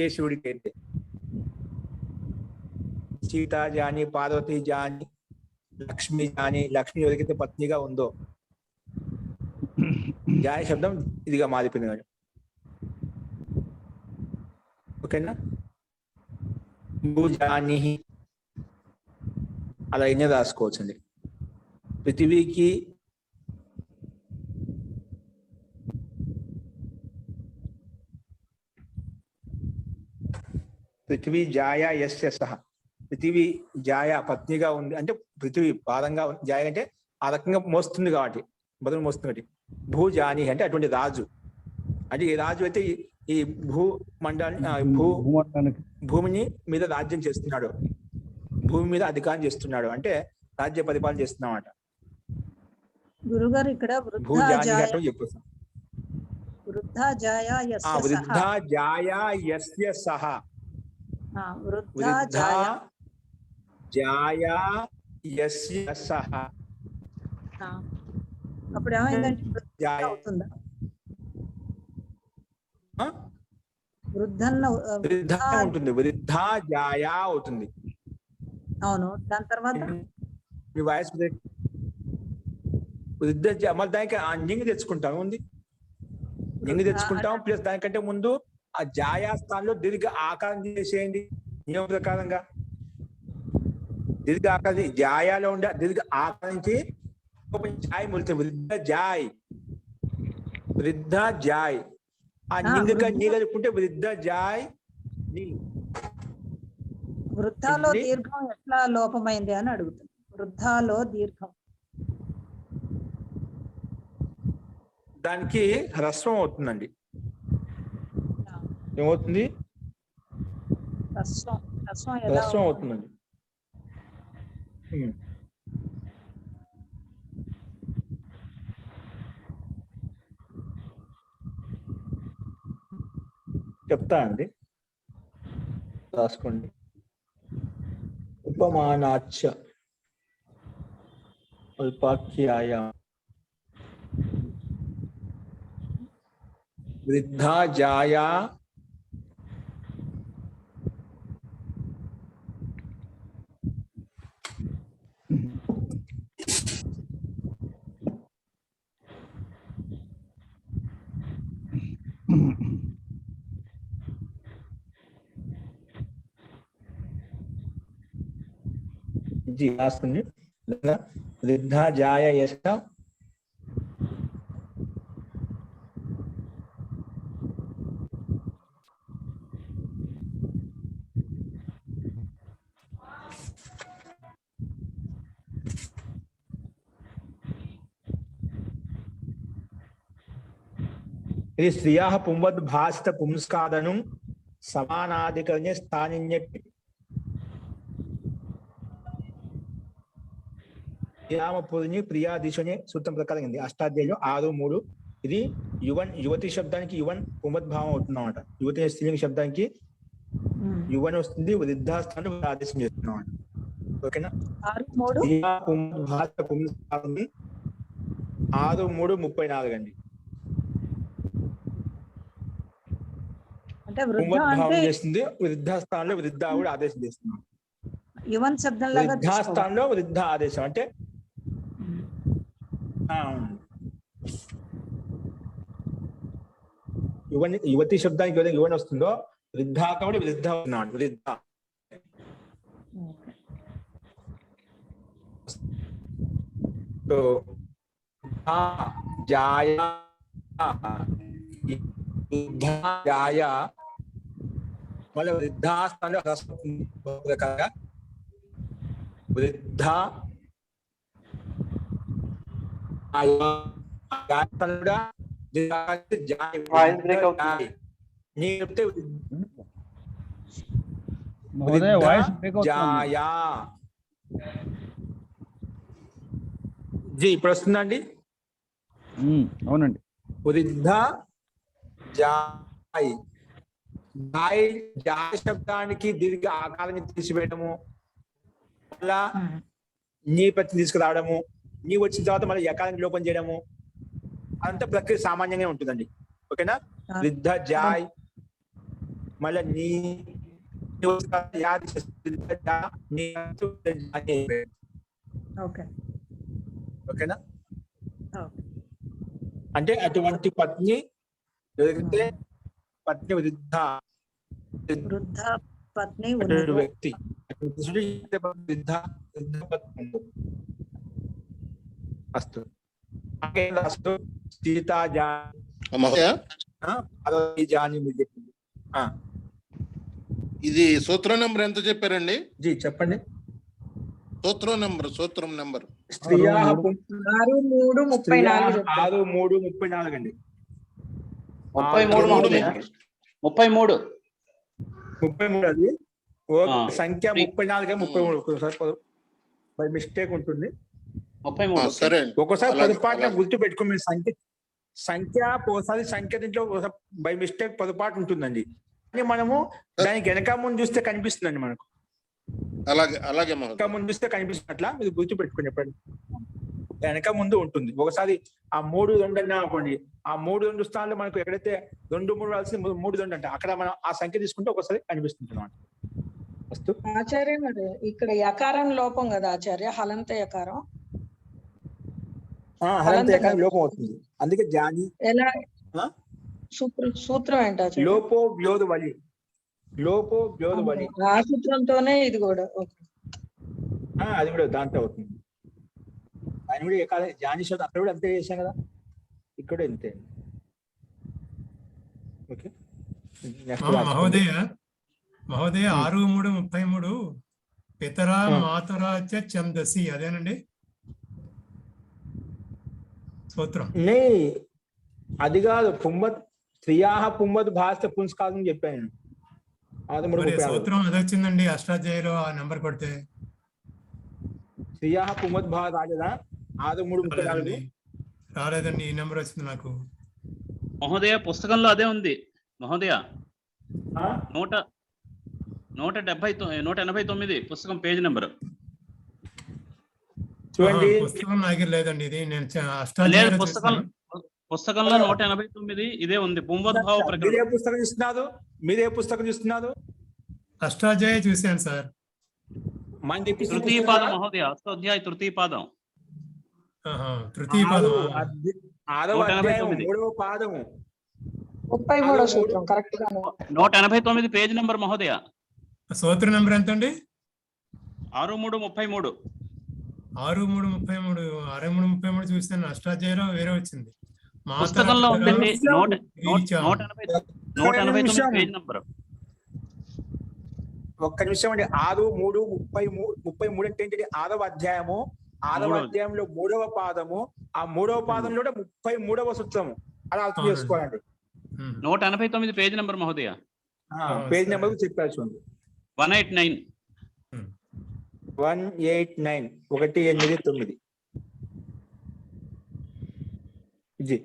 ఏ శివుడికైతే. సీతా జాని, పార్వతీ జాని, లక్ష్మి జాని, లక్ష్మి ఎవరికైతే పత్నిగా ఉందో జాయ శబ్దం ఇదిగా మారిపోయింది మేడం. ఓకేనా? భూజాని అలా ఎన్ని రాసుకోవచ్చండి. పృథివీకి పృథివీ జాయ యస్య సహ, పృథివీ జాయ పత్నిగా ఉంది అంటే పృథివీ భారంగా జాయ అంటే ఆ రకంగా మోస్తుంది కాబట్టి, బదులు మోస్తుంది కాబట్టి. భూజాని అంటే అటువంటి రాజు, అంటే ఈ రాజు అయితే ఈ భూమండలానికి భూమిని మీద రాజ్యం చేస్తున్నాడు, భూమి మీద అధికారం చేస్తున్నాడు అంటే రాజ్య పరిపాలన చేస్తున్నామాట. గురుగారు ఇక్కడ వృద్ధా భూజాని జాయ అంటే చెప్పేస్తాం. వృద్ధా జాయ యస్య వృద్ధా సహ. జాయ యస్య సహ, వృద్ధా వృద్ధా జాయ. జాయ యస్య సహ. అప్పుడు ఏమైందంటే వృద్ధ జాయ అవుతుందా? ఆ? వృద్ధన్న వృద్ధ ఉంటుంది, వృద్ధా జాయ అవుతుంది. అవును, దాని తర్వాత మీ వాయిస్ వృద్ధ మళ్ళీ దానికి ఆ నింగి తెచ్చుకుంటాం ఉంది, నింగి తెచ్చుకుంటాం. ప్లస్ దానికంటే ముందు ఆ జాయా స్థానంలో దీర్ఘ ఆకారం చేసేయండి నియమ ప్రకారంగా. దీర్ఘ ఆకారం జాయాలో ఉండే దీర్ఘ ఆకారించి జాయ్ మొలుతుంది, వృద్ధ జాయ్, వృద్ధ జాయ్. ఆ నింగిగా నీ కలుపుకుంటే వృద్ధ జాయ్ నీ. వృద్ధాలో ఏంటి? దీర్ఘం ఎట్లా లోపమైంది అని అడుగుతుంది. వృద్ధాలో దీర్ఘం దానికి హ్రస్వం అవుతుందండి. ఏమవుతుంది? హ్రస్వం. హ్రస్వం ఎలా హ్రస్వం అవుతుంది? అవుతుందండి. చెప్తా అండి, రాసుకోండి. ఉపమానాచ్చ అల్పాఖ్యాయ వృద్ధా జాయా जी రాసుకోండి. వృద్ధా జాయ యశ ఇది స్త్రియాః పుంవద్ భాసిత పుంస్కాదనం సమానాధికరణ్య స్థానిన్యపి యామపూర్ణి ప్రియాదిశని సూత్రం ప్రకారం ఉంది. అష్టాధ్యాయులు 6:3. ఇది యువతి శబ్దానికి యువన్ పుంవద్భావం అవుతుందన్నమాట. యువతి స్త్రీలింగ శబ్దానికి యువన్ వస్తుంది, వృద్ధాస్థానం ఆదేశం చేస్తున్నాం. ఓకేనా? 6:3 అండి. అంటే వృద్ధ పుంవద్భావం అంటే చేస్తుంది, వృద్ధాస్థానంలో వృద్ధ కూడా ఆదేశం చేస్తున్నాం. యువన్ శబ్దం లాగా వృద్ధాస్థానంలో వృద్ధ ఆదేశం అంటే యువతి శబ్దానికి ఏదైతే యువన్ వస్తుందో వృద్ధా కాబట్టి వృద్ధ అవుతున్నాడు. వృద్ధ జాయ జాయ మళ్ళీ వృద్ధాస్థానంలో ప్రకారంగా వృద్ధ వాయిస్ బ్రేక్ అవుతుంది. మహోదయ వాయిస్ బ్రేక్ అవుతుంది. జాయా జీ ఇప్పుడు వస్తుందండి. అవునండి. వృద్ధ జాయ్, జాయ్ జాయ్ శబ్దానికి దీర్ఘ ఆకారాన్ని తీసివేయడము, మళ్ళా నీ ప్రతి తీసుకురావడము, నీ వచ్చిన తర్వాత మళ్ళీ ఎకారాన్ని లోపం చేయడము, అంత ప్రక్రియ సామాన్యంగా ఉంటుందండి. ఓకేనా? వృద్ధ జాయ్ మళ్ళీ నీ ఓకే. ఓకేనా? ఓకే. అంటే అటువంటి పత్ని ఎవరైతే పత్ని వృద్ధ వృద్ధ పత్ని అటువంటి ఉన్నదో వ్యక్తి అటువంటి పురుషుడు వృద్ధ వృద్ధ పత్ని అస్తు అస్తు సీతా మహోదయ జాని మీరు చెప్పింది. ఇది సూత్రం నెంబర్ ఎంత చెప్పారండి? జీ చెప్పండి. సూత్రం నెంబర్ స్త్రీయా 6:3:34 6:3:34 అండి. 33 33 అది సంఖ్య 34 33 ఒక్కోసారి బై మిస్టేక్ ఉంటుంది. 33 సరే అండి. ఒక్కోసారి అలాగే, పొరపాటున అలాగే. గుర్తు పెట్టుకుని సంఖ్య ఒకసారి సంఖ్య దీంట్లో బై మిస్టేక్ పొరపాటు ఉంటుందండి. కానీ మనము దానికి వెనక ముందు చూస్తే కనిపిస్తుందండి. మనకు అలాగే మహోదయ. వెనక ముందు చూస్తే కనిపిస్తున్నట్లా మీరు గుర్తు పెట్టుకుని చెప్పండి. వెనక ముందు ఉంటుంది. ఒకసారి ఆ 3-2 అన్నా అనుకోండి, ఆ 3-2 స్థానంలో మనకు ఎక్కడైతే 2-3 రాల్సింది 3-2 అంటే అక్కడ మనం ఆ సంఖ్య తీసుకుంటే ఒకసారి కనిపిస్తుంది అన్నమాట. వస్తు ఆచార్య మరి ఇక్కడ యకారం లోపం కదా ఆచార్య, హలంత యకారం హలంత యకారం లోపం అవుతుంది. అందుకే జాని ఎలా ఆ? సూత్రం ఏంటి ఆచార్య? లోపో వ్యోధ వలి ఆ సూత్రంతోనే ఇది కూడా ఓకే. అది కూడా దాంట్లో అవుతుంది. ఆయన కూడా ఎక్కడ జాని శబ్దం అక్కడ కూడా అంతే చేశాం కదా, ఇక్కడ అంతే. ఓకే మహోదయ 6:3:33 పితరా మాతరా చ ఛందసి అదేనండి సూత్రం. అది కాదు, స్త్రీయా పుంబత్ భాష పుంస్కారం చెప్పాను. సూత్రం అది వచ్చిందండి అష్టాధ్యాయులో ఆ నెంబర్ కొడితే. స్త్రీయా పుంబత్ భాష రాలేదా? 6:3:34 రాలేదండి, ఈ నెంబర్ వచ్చింది నాకు. మహోదయ పుస్తకంలో అదే ఉంది మహోదయ. 189 పుస్తకం పేజ్ నెంబర్. చూడండి, పుస్తకం నాకు లేదండి, ఇది నేను లేదు అష్టాధ్యాయులో పుస్తకంలో 189 ఇదే ఉంది. పుంవద్భావ ప్రకరణ. మీరే పుస్తకం చూస్తున్నారు? అష్టాధ్యాయ చూశాను సార్. తృతీయ పాదం మహోదయ, అష్టాధ్యాయ తృతీయ పాదం. తృతీయ పాదం 6వ అధ్యాయం 3వ పాదము 33 సూత్రం కరెక్ట్ గా 189 పేజ్ నెంబర్ మహోదయ. సూత్ర నెంబర్ ఎంత అండి? 6:3:33. 6:3:33 చూస్తాను. అష్టాధ్యాయులో వేరే వచ్చింది. పుస్తకంలో ఉందండి 189 పేజ్ నెంబర్. ఒక్క నిమిషం అండి. 6:3:33 అంటే ఏంటి? 6వ అధ్యాయము, 6వ అధ్యాయంలో 3వ పాదము, ఆ 3వ పాదంలో 33వ సూత్రము. అలా అర్థం చేసుకోవాలండి. 189 పేజ్ నెంబర్ మహోదయ. పేజ్ నెంబర్ చెప్పారు చూడండి. 189 189 జీ.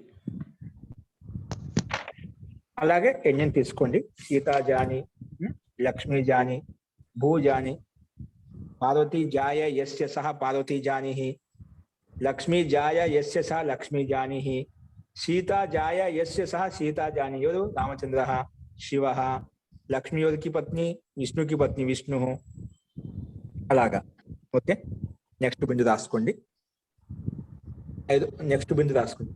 అలాగే ఎన్యం తీసుకోండి. సీతా జాని, లక్ష్మీ జాని, భూ జాని, పార్వతీ జాయ యస్య సహ పార్వతీ జానిహి, లక్ష్మీ జాయ యస్య సహ లక్ష్మీ జానిహి, సీతా జాయ యస్య సహ సీతా జాని. ఎవరు? రామచంద్ర, శివ. లక్ష్మీ ఎవరికి పత్ని? విష్ణుకి పత్ని విష్ణు. అలాగా. ఓకే, నెక్స్ట్ బిందు రాసుకోండి. నెక్స్ట్ బిందు రాసుకోండి.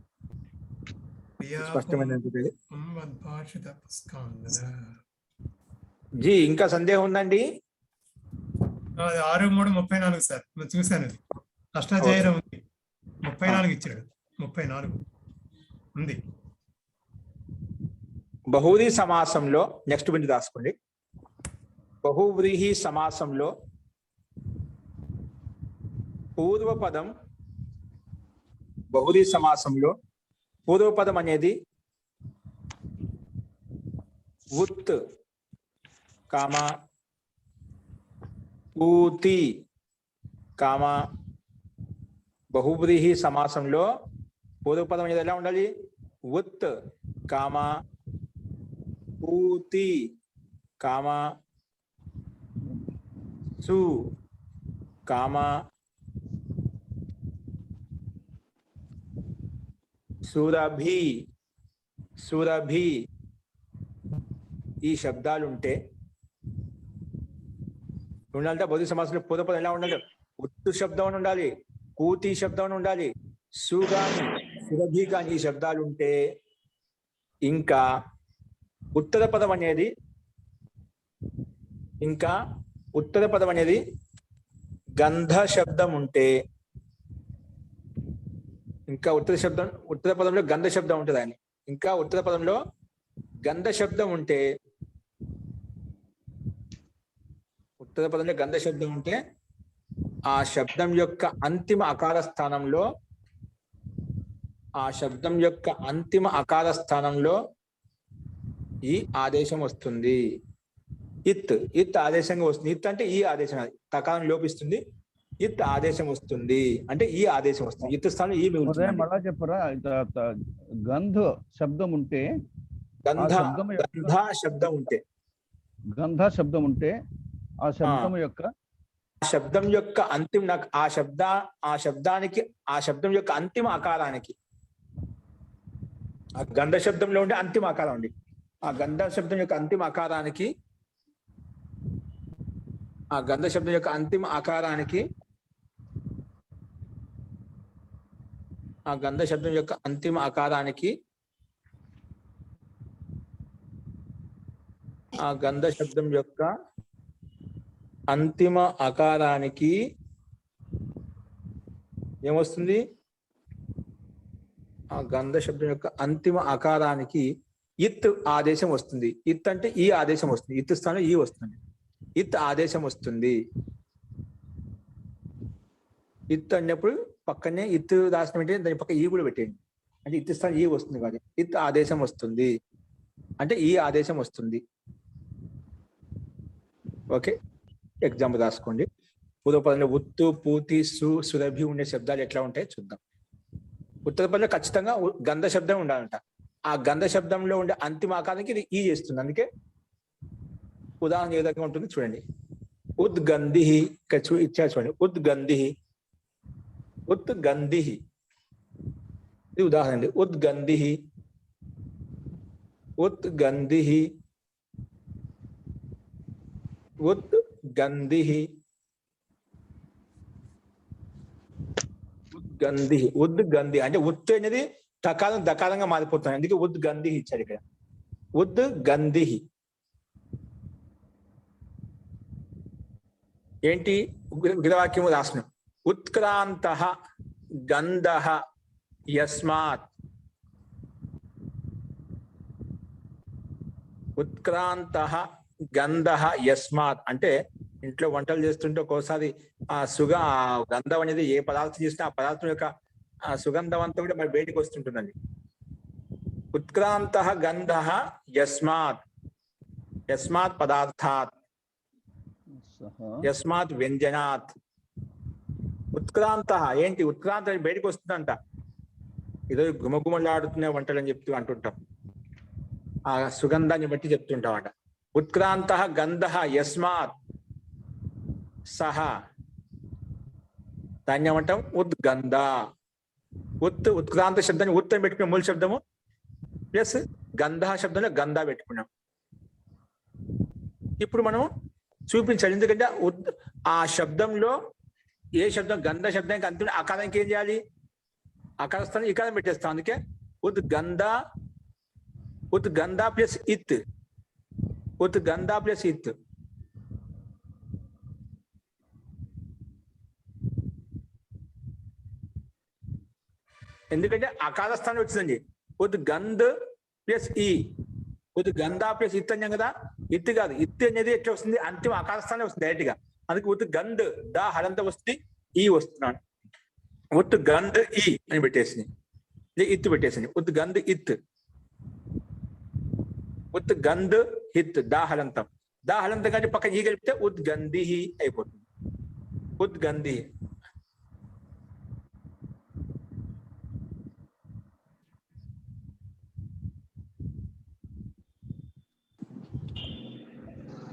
స్పష్టమైన జీ. ఇంకా సందేహం ఉందండి? 6:3:34 సార్ చూశాను. అది అష్టాధ్యాయులో ఉంది. 34 ఇచ్చాడు. 34 ఉంది. బహువ్రీహి సమాసంలో నెక్స్ట్ బిందు రాసుకోండి. బహువ్రీహి సమాసంలో పూర్వపదం, బహువ్రీహి సమాసంలో పూర్వపదం అనేది ఉత్, కామా, ఊతి, కామా. బహువ్రీహి సమాసంలో పూర్వపదం అనేది ఎలా ఉండాలి? ఉత్, కామా, ఊతి, కామా, సు, కామా, సురభి, సురభి. ఈ శబ్దాలు ఉండాలంటే బౌద్ధ సమాసంలో పూర్వపదం ఎలా ఉండాలి? సు శబ్దం అని ఉండాలి, కూతి శబ్దం అని ఉండాలి, సు గాని సురభి కాని ఈ శబ్దాలు ఉంటే, ఇంకా ఉత్తర పదం అనేది గంధ శబ్దం ఉంటే, ఇంకా ఉత్తర పదంలో గంధ శబ్దం ఉంటుంది అని, ఇంకా ఉత్తర పదంలో గంధ శబ్దం ఉంటే, ఉత్తర పదంలో గంధ శబ్దం ఉంటే ఆ శబ్దం యొక్క అంతిమ అకార స్థానంలో ఈ ఆదేశం వస్తుంది. ఇత్ ఆదేశంగా వస్తుంది. ఇత్ అంటే ఈ ఆదేశం, తకారం లోపిస్తుంది, ఇత్ ఆదేశం వస్తుంది అంటే ఈ ఆదేశం వస్తుంది. ఇత్ స్థానం ఈ మిగులుతుంది. మళ్ళా చెప్పరా, గంధ శబ్దం ఉంటే, గంధ శబ్దం ఉంటే ఆ శబ్దం యొక్క అంతిమ ఆ శబ్దం యొక్క అంతిమ ఆకారానికి, ఆ గంధ శబ్దంలో ఉండే అంతిమ ఆకారం ఉంది, ఆ గంధ శబ్దం యొక్క అంతిమ ఆకారానికి, ఏమొస్తుంది? ఆ గంధ శబ్దం యొక్క అంతిమ ఆకారానికి ఇత్ ఆదేశం వస్తుంది. ఇత్ అంటే ఈ ఆదేశం వస్తుంది. ఇత్ స్థానం ఈ వస్తుంది. ఇత్ ఆదేశం వస్తుంది. ఇత్ అన్నప్పుడు పక్కనే ఇత్ రాసిన వెంటనే దాని పక్క ఈ కూడా పెట్టేయండి. అంటే ఇత్ స్థానం ఈ వస్తుంది కానీ ఇత్ ఆదేశం వస్తుంది అంటే ఈ ఆదేశం వస్తుంది. ఓకే, ఎగ్జాంపుల్ రాసుకోండి. పూర్వపదంలో ఉత్తు, పూతి, సురభి ఉండే శబ్దాలు ఎట్లా ఉంటాయో చూద్దాం. ఉత్తర పదంలో ఖచ్చితంగా గంధ శబ్దం ఉండాలంట. ఆ గంధ శబ్దంలో ఉండే అంతిమ ఆకారానికి ఇది ఈ చేస్తుంది. అందుకే ఉదాహరణ ఏ విధంగా ఉంటుంది చూడండి. ఉద్గంధి, ఇచ్చారు చూడండి. ఉద్గంధి ఇది ఉదాహరణ అండి. ఉద్గంధి ఉద్గంధి అంటే ఉత్తు అనేది టకారం దకారంగా మారిపోతుంది. అందుకే ఉద్గంధి ఇచ్చాడు ఇక్కడ. ఉద్గంధి ఏంటి? విగ్రహవాక్యము రాసిన ఉత్క్రాంత గంధ యస్మాత్. ఉత్క్రాంత గంధ యస్మాత్ అంటే ఇంట్లో వంటలు చేస్తుంటే ఒక్కోసారి ఆ గంధం అనేది ఏ పదార్థం చేసినా ఆ పదార్థం యొక్క ఆ సుగంధం అంతా కూడా మరి బయటికి వస్తుంటుందండి. ఉత్క్రాంత గంధ యస్మాత్ పదార్థాత్, యస్మాత్ వ్యంజనాత్. ఉత్క్రాంత ఏంటి? ఉత్క్రాంత బయటకు వస్తుందంట. ఈరోజు గుమగుమలాడుతున్న వంటలు అని చెప్తూ అంటుంటాం. ఆ సుగంధాన్ని బట్టి చెప్తుంటాం అంట. ఉత్క్రాంత గంధ యస్మాత్ సహ, దాన్ని ఏమంటాం? ఉద్గంధ. ఉత్క్రాంత శబ్దాన్ని ఉత్తరం పెట్టుకున్నాం మూల శబ్దము, ప్లస్ గంధ శబ్దంలో గంధ పెట్టుకున్నాం. ఇప్పుడు మనం చూపించాలి. ఎందుకంటే ఆ శబ్దంలో ఏ శబ్దం గంధ శబ్దానికి అంతిమ అకారానికి ఏం చేయాలి? అకార స్థానం ఇకారం పెట్టేస్తాం. అందుకే ఉద్గంధ ప్లస్ ఇత్, ఉద్గంధ ప్లస్ ఇత్. ఎందుకంటే అకార స్థానం వచ్చిందండి. ఉద్గంధ ప్లస్ ఈ, ఉద్గంధ ప్లస్ ఇత్ అన్నాం కదా. ఇత్ కాదు, ఇత్ అనేది ఎట్లా వస్తుంది? అంతిమ అకార స్థానం వస్తుంది డైరెక్ట్ గా. అందుకే ఉద్గంధ దా హరంత వస్తుంది, ఈ వస్తున్నాడు. ఉద్గంధ ఈ అని పెట్టేసింది, ఇత్ పెట్టేసింది. ఉద్గంధ ఇత్, ఉద్గంధ హిత్, దాహలంతం. దాహలంతం కానీ పక్కన ఈ కలిపితే ఉద్గంధి అయిపోతుంది. ఉద్గంధి.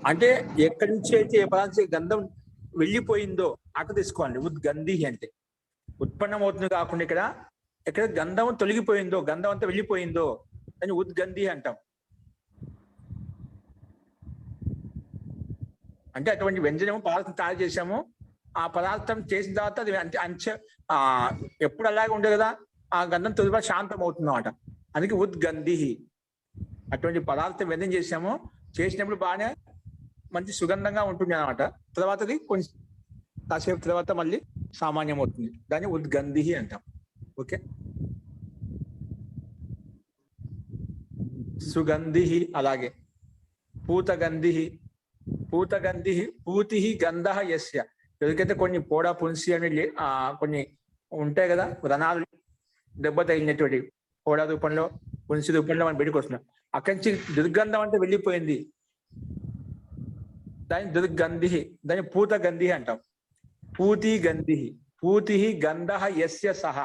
అంటే ఎక్కడి నుంచి అయితే ఏ పదార్థం గంధం వెళ్ళిపోయిందో అటు తీసుకోండి. ఉద్గంధి అంటే ఉత్పన్నం అవుతుంది కాకుండా ఎక్కడ గంధం తొలగిపోయిందో, గంధం అంతా వెళ్ళిపోయిందో అని ఉద్గంధి అంటాం. అంటే అటువంటి వ్యంజనము పదార్థం తయారు చేశాము, ఆ పదార్థం చేసిన తర్వాత అది ఎప్పుడు అలాగే ఉండదు కదా, ఆ గంధం తదుపరి శాంతం అవుతుంది అన్నమాట. అందుకే ఉద్గంధి. అటువంటి పదార్థం ఏదైనా చేసామో చేసినప్పుడు బాగానే మంచి సుగంధంగా ఉంటుంది అన్నమాట. తర్వాత అది కొంచెం కాసేపు తర్వాత మళ్ళీ సామాన్యం అవుతుంది. దాన్ని ఉద్గంధి అంటాం. ఓకే, సుగంధి. అలాగే పూతగంధి. పూతగంధి పూతి గంధ యస్య. ఎందుకైతే కొన్ని పోడా పుంసి అని కొన్ని ఉంటాయి కదా, రణాలు దెబ్బ తగిలినటువంటి పోడా రూపంలో పుంసి రూపంలో మనం బయటకు వస్తున్నాం. అక్కడి నుంచి దుర్గంధం అంటే వెళ్ళిపోయింది, దాని దుర్గంధి, దాన్ని పూతగంధి అంటాం. పూతి గంధి. పూతి గంధ యస్య సహ.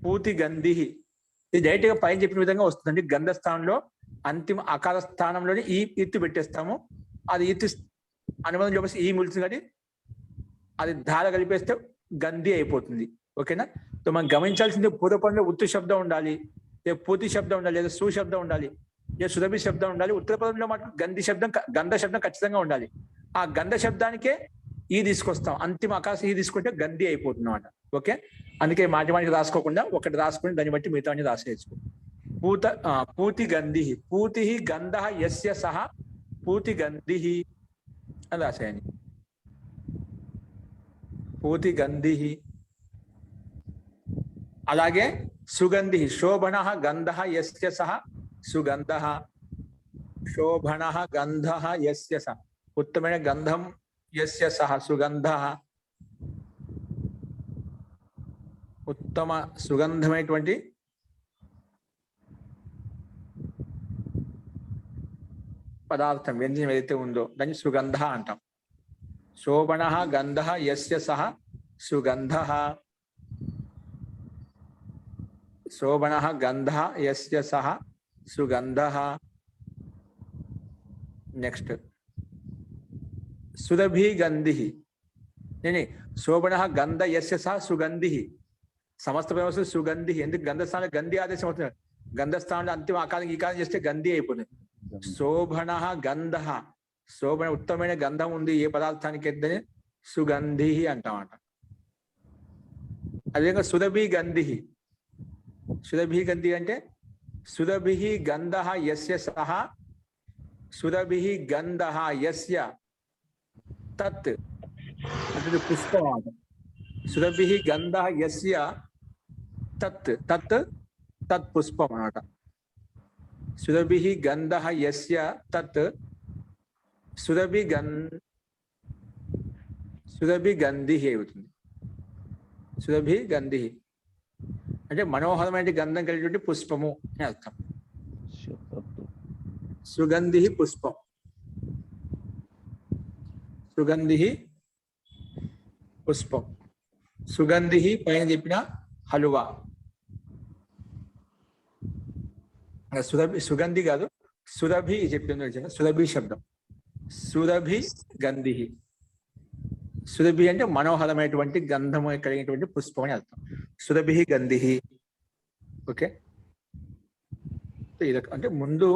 పూతి గంధి ఇది డైరెక్ట్ గా పైన చెప్పిన విధంగా వస్తుందండి. గంధ స్థానంలో అంతిమ అకార స్థానంలోనే ఈ ఇత్తు పెట్టేస్తాము. అది ఇత్తు అనుబంధం చూపేసి ఈ మిలుతుంది కాబట్టి అది ధార కలిపేస్తే గంధి అయిపోతుంది. ఓకేనా? సో మనం గమనించాల్సింది పూర్వపదంలో ఉత్తు శబ్దం ఉండాలి, లేదా పూతి శబ్దం ఉండాలి, లేదా సు శబ్దం ఉండాలి, లేదా సురభి శబ్దం ఉండాలి. ఉత్తర పదంలో మాకు గంధ శబ్దం ఖచ్చితంగా ఉండాలి. ఆ గంధ శబ్దానికే ఈ తీసుకొస్తాం. అంతిమ ఆకాశం ఈ తీసుకుంటే గంధి అయిపోతుంది అన్నమాట. ఓకే, అందుకే మాటిమాటికి రాసుకోకుండా ఒకటి రాసుకుని దాన్ని బట్టి మిగతా రాసేసుకో. పూతి గంధి. పూతి గంధ యస్య సహ పూతి గంధి అని రాసేయండి. పూతి గంధి. అలాగే సుగంధి. శోభన గంధ యస్య సహ సుగంధ. శోభన గంధ యస్య సహ ఉత్తమైన గంధం యస్య సహ సుగంధ. ఉత్తమ సుగంధమైనటువంటి పదార్థం వ్యంజనం ఏదైతే ఉందో దాన్ని సుగంధ అంటాం. శోభన గంధ యస్య సహ సుగంధ. శోభన గంధ యస్య సహ సుగంధ. నెక్స్ట్ సురభి గంధి. నేను శోభన గంధ యస్య సహ సుగంధి. సమస్త వ్యవస్థ సుగంధి. ఎందుకు గంధస్థానంలో గంధి ఆదేశం అవుతుంది. గంధస్థానంలో అంతిమ ఆకారం ఈ కాలం చేస్తే గంధి అయిపోతుంది. శోభన గంధ. శోభన ఉత్తమమైన గంధం ఉంది ఏ పదార్థానికి అయితే సుగంధి అంటామాట. అదేవిధంగా సురభి గంధి. సురభి గంధి అంటే సురభి గంధ యస్య సహ సురభి గంధ యస్య తత్ అంటే పుష్పం అన్నమాట. సురభి గంధ యస్య తత్ తత్ తత్ పుష్పం అన్నమాట. సురభి గంధ యస్య తత్ సురభి గంధి అవుతుంది. సురభి గంధి అంటే మనోహరమైన గంధం కలిగినటువంటి పుష్పము అని అర్థం. సుగంధి పుష్పం. సుగంధి పుష్పం. సుగంధి పైన చెప్పిన హలువా. సురభి సుగంధి కాదు, సురభి చెప్పింది. సురభి శబ్దం. సురభి గంధి. సురభి అంటే మనోహరమైనటువంటి గంధము కలిగినటువంటి పుష్పం అని అర్థం. సురభి గంధి. ఓకే, అంటే ముందు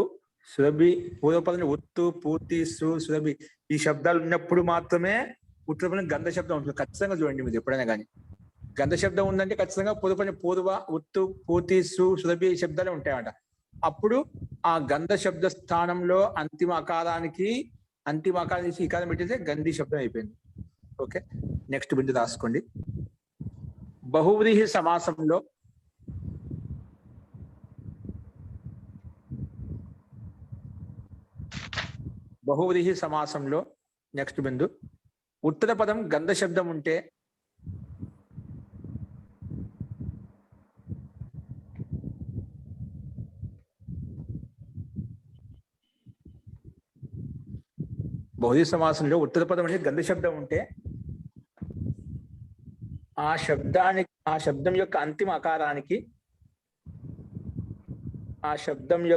సురభి పూర్వపదంలో ఉత్తు పూర్తి సురభి ఈ శబ్దాలు ఉన్నప్పుడు మాత్రమే ఉత్తరపదం గంధ శబ్దం ఉంటుంది. ఖచ్చితంగా చూడండి మీరు ఎప్పుడైనా కానీ గంధ శబ్దం ఉందంటే ఖచ్చితంగా పూర్వపదం పూర్వ ఉత్తు పూర్తి సురభి శబ్దాలు ఉంటాయన్నమాట. అప్పుడు ఆ గంధ శబ్ద స్థానంలో అంతిమ ఆకారానికి ఈ కాలం పెట్టేస్తే గంధి శబ్దం అయిపోయింది. ఓకే, నెక్స్ట్ బిందు రాసుకోండి. బహువ్రీహి సమాసంలో నెక్స్ట్ బిందు ఉత్తర పదం గంధ శబ్దం ఉంటే బహువ్రీహి సమాసంలో ఉత్తర పదం అంటే గంధ శబ్దం ఉంటే ఆ శబ్దం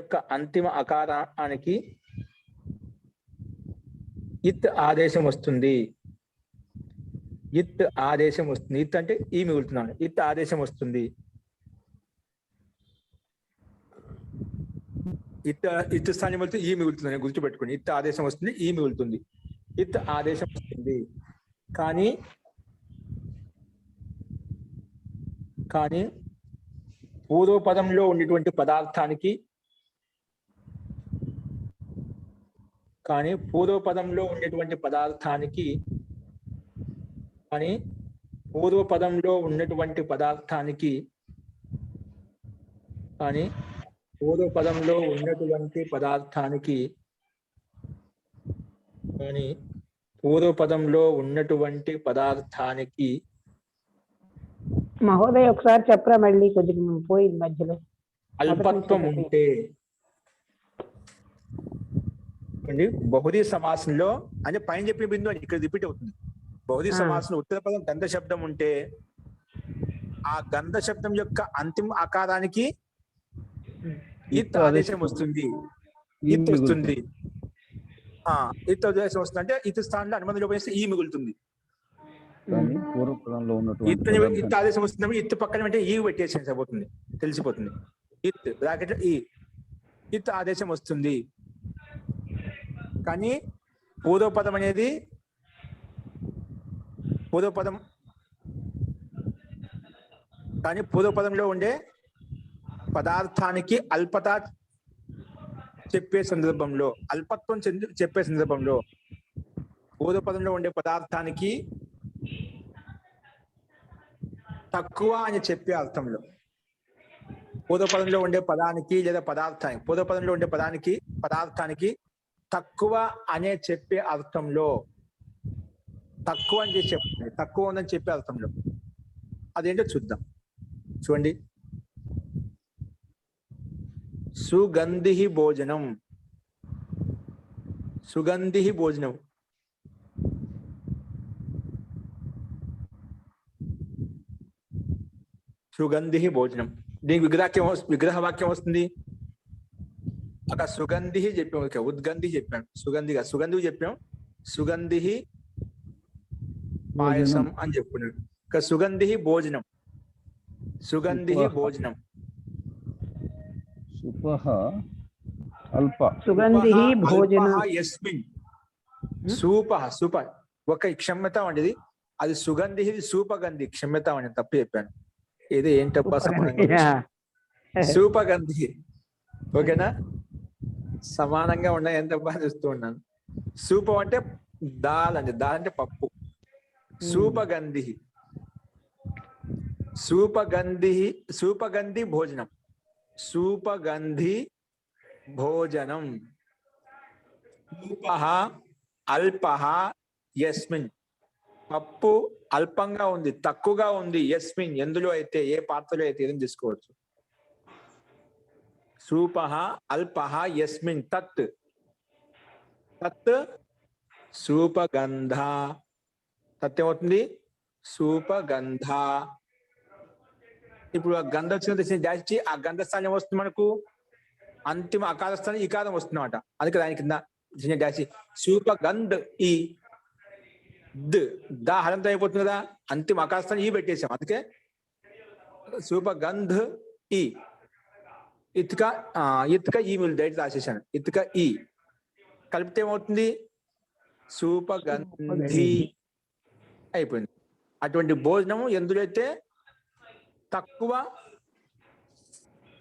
యొక్క అంతిమ అకారానికి ఇత్ ఆదేశం వస్తుంది. ఇత్ అంటే ఈ మిగులుతున్నాను. ఇత్ ఆదేశం వస్తుంది. ఇత్ స్థానం వెళ్తే ఈ మిగులుతుంది. గుర్తుపెట్టుకోండి. ఇత్ ఆదేశం వస్తుంది, ఈ మిగులుతుంది. ఇత్ ఆదేశం వస్తుంది. కానీ పూర్వపదంలో ఉన్నటువంటి పదార్థానికి కానీ పూర్వపదంలో ఉన్నటువంటి పదార్థానికి మహోదయ ఒకసారి చెప్పరా మళ్ళీ కొద్దిగా పోయింది మధ్యలో. అల్పత్వం ఉంటే బహుదీ సమాసంలో అంటే పైన చెప్పిన బిందు అని ఇక్కడ రిపీట్ అవుతుంది. బహుదీ సమాసంలో ఉత్తర పదం గంధ శబ్దం ఉంటే ఆ గంధ శబ్దం యొక్క అంతిమ ఆకారానికి ఇత్ ఆదేశం వస్తుంది. ఇత్ వస్తుంది. ఇత్ ఆదేశం వస్తుంది అంటే ఇత్ స్థానంలో అనుబంధ లోపం వేస్తే ఈ మిగులుతుంది. కానీ పూర్వపదంలో ఇత్ ఉన్నటువంటి ఆదేశం వస్తుంది. ఇత్ పక్కన అంటే ఈ పెట్టేసి సరిపోతుంది, తెలిసిపోతుంది. ఇత్ బ్రాకెట్ ఈ ఇత్ ఆదేశం వస్తుంది. కానీ పూర్వపదం అనేది పూర్వపదంలో ఉండే పదార్థానికి అల్పత చెప్పే సందర్భంలో, అల్పత్వం చెప్పే సందర్భంలో పూర్వపదంలో ఉండే పదార్థానికి తక్కువ అని చెప్పే అర్థంలో, పూర్వపదంలో ఉండే పదానికి లేదా పూర్వపదంలో ఉండే పదార్థానికి తక్కువ అనే చెప్పే అర్థంలో, తక్కువ అని చెప్పండి, తక్కువ ఉందని చెప్పే అర్థంలో అదేంటో చూద్దాం. చూడండి, సుగంధి భోజనం. సుగంధి భోజనం దీనికి విగ్రహ వాక్యం వస్తుంది. అక్కడ సుగంధి చెప్పాం, ఇక ఉద్గంధి చెప్పాం. సుగంధి చెప్పాం. సుగంధి పాయసం అని చెప్పుకున్నాడు. ఇక సుగంధి భోజనం. సుపహ అల్ప సుగంధి భోజనం. యస్మిన్ సూప ఒక క్షమ్యత వంటిది. అది సుగంధి, సూపగంధి. క్షమ్యత అని తప్పు చెప్పాను. ఇది ఏంటబ్బా సూపగంధి. ఓకేనా? సమానంగా ఉన్నాయి. ఎంత బాగా చూస్తూ ఉన్నాను. సూపం అంటే దాల్ అంటే పప్పు. సూపగంధి భోజనం. సూపః అల్పః యస్మిన్. పప్పు అల్పంగా ఉంది, తక్కువగా ఉంది. యస్మిన్ ఎందులో అయితే, ఏ పాత్రలో అయితే ఏదైనా తీసుకోవచ్చు. సూపః అల్పః యస్మిన్ తత్ సూపగంధ. తత్ ఏమవుతుంది? సూపగంధ. ఇప్పుడు ఆ గంధ వచ్చిన డాష్ ఆ గంధ స్థానం ఏమొస్తుంది మనకు? అంతిమ అకార స్థానం ఈకారం వస్తుంది అన్నమాట. అందుకే దాని కింద డాష్ సూపగంధ్ ఈ దా హలంతో అయిపోతుంది కదా, అంతిమ అకార స్థానం ఈ పెట్టేసాం. అందుకే సూపగంధ్ ఈ. ఇటుక ఈ మీరు డైరెక్ట్ రాసేసాను. ఇటుక ఈ కలిపితే ఏమవుతుంది? సూపగంధి అయిపోయింది. అటువంటి భోజనము ఎందులో అయితే తక్కువ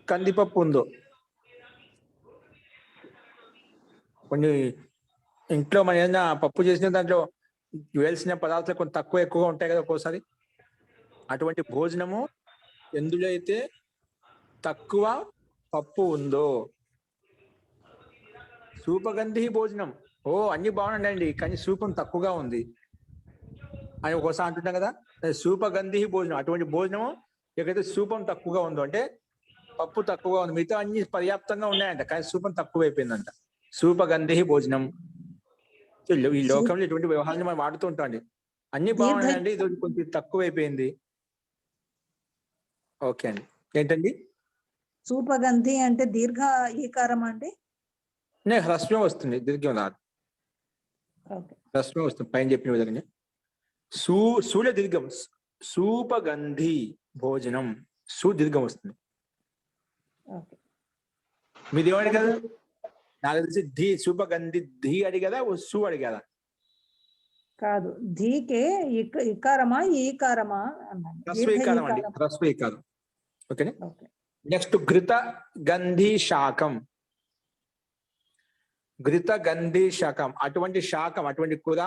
కందిపప్పు ఉందో, కొన్ని ఇంట్లో మనం ఏదైనా పప్పు చేసిన దాంట్లో వేయాల్సిన పదార్థాలు కొంచెం తక్కువ ఎక్కువగా ఉంటాయి కదా ఒక్కోసారి. అటువంటి భోజనము ఎందులో అయితే తక్కువ పప్పు ఉందో. సూపగంధి భోజనం. అన్ని బాగున్నాయండి, కానీ సూపం తక్కువగా ఉంది అని ఒకసారి అంటుంటాం కదా. సూపగంధి భోజనం. అటువంటి భోజనము ఎక్కడైతే సూపం తక్కువగా ఉందో, అంటే పప్పు తక్కువగా ఉంది, మిగతా అన్ని పర్యాప్తంగా ఉన్నాయంట, కానీ సూపం తక్కువ అయిపోయిందంట. సూపగంధి భోజనం. ఈ లోకంలో ఇటువంటి వ్యవహారాన్ని మనం వాడుతూ ఉంటామండి. అన్ని బాగున్నాయండి, ఇది కొంచెం తక్కువ అయిపోయింది. ఓకే అండి. ఏంటండి సూపగంధి అంటే దీర్ఘ ఈకారం అండి? హ్రస్వం వస్తుంది, దీర్ఘం రాదు. హ్రస్వం వస్తుంది పైన చెప్పిన విధంగా. సూర్య దీర్ఘం. సూపగంధి భోజనం. దీర్ఘం వస్తుంది. మీది ఏమడి కదా? నాకు తెలిసి ధీ. సూపగంధి ధీ అడిగదా, సు అడిగదా? కాదు, ధీకే ఇకారమా ఈకారమా అన్నాను. హ్రస్వీకారం అండి, ఈకారం. హ్రస్వీకారం. ఓకేనా. ఓకే. నెక్స్ట్ ఘృత గంధి శాకం. ఘృత గంధి శాకం అటువంటి శాకం, అటువంటి కూర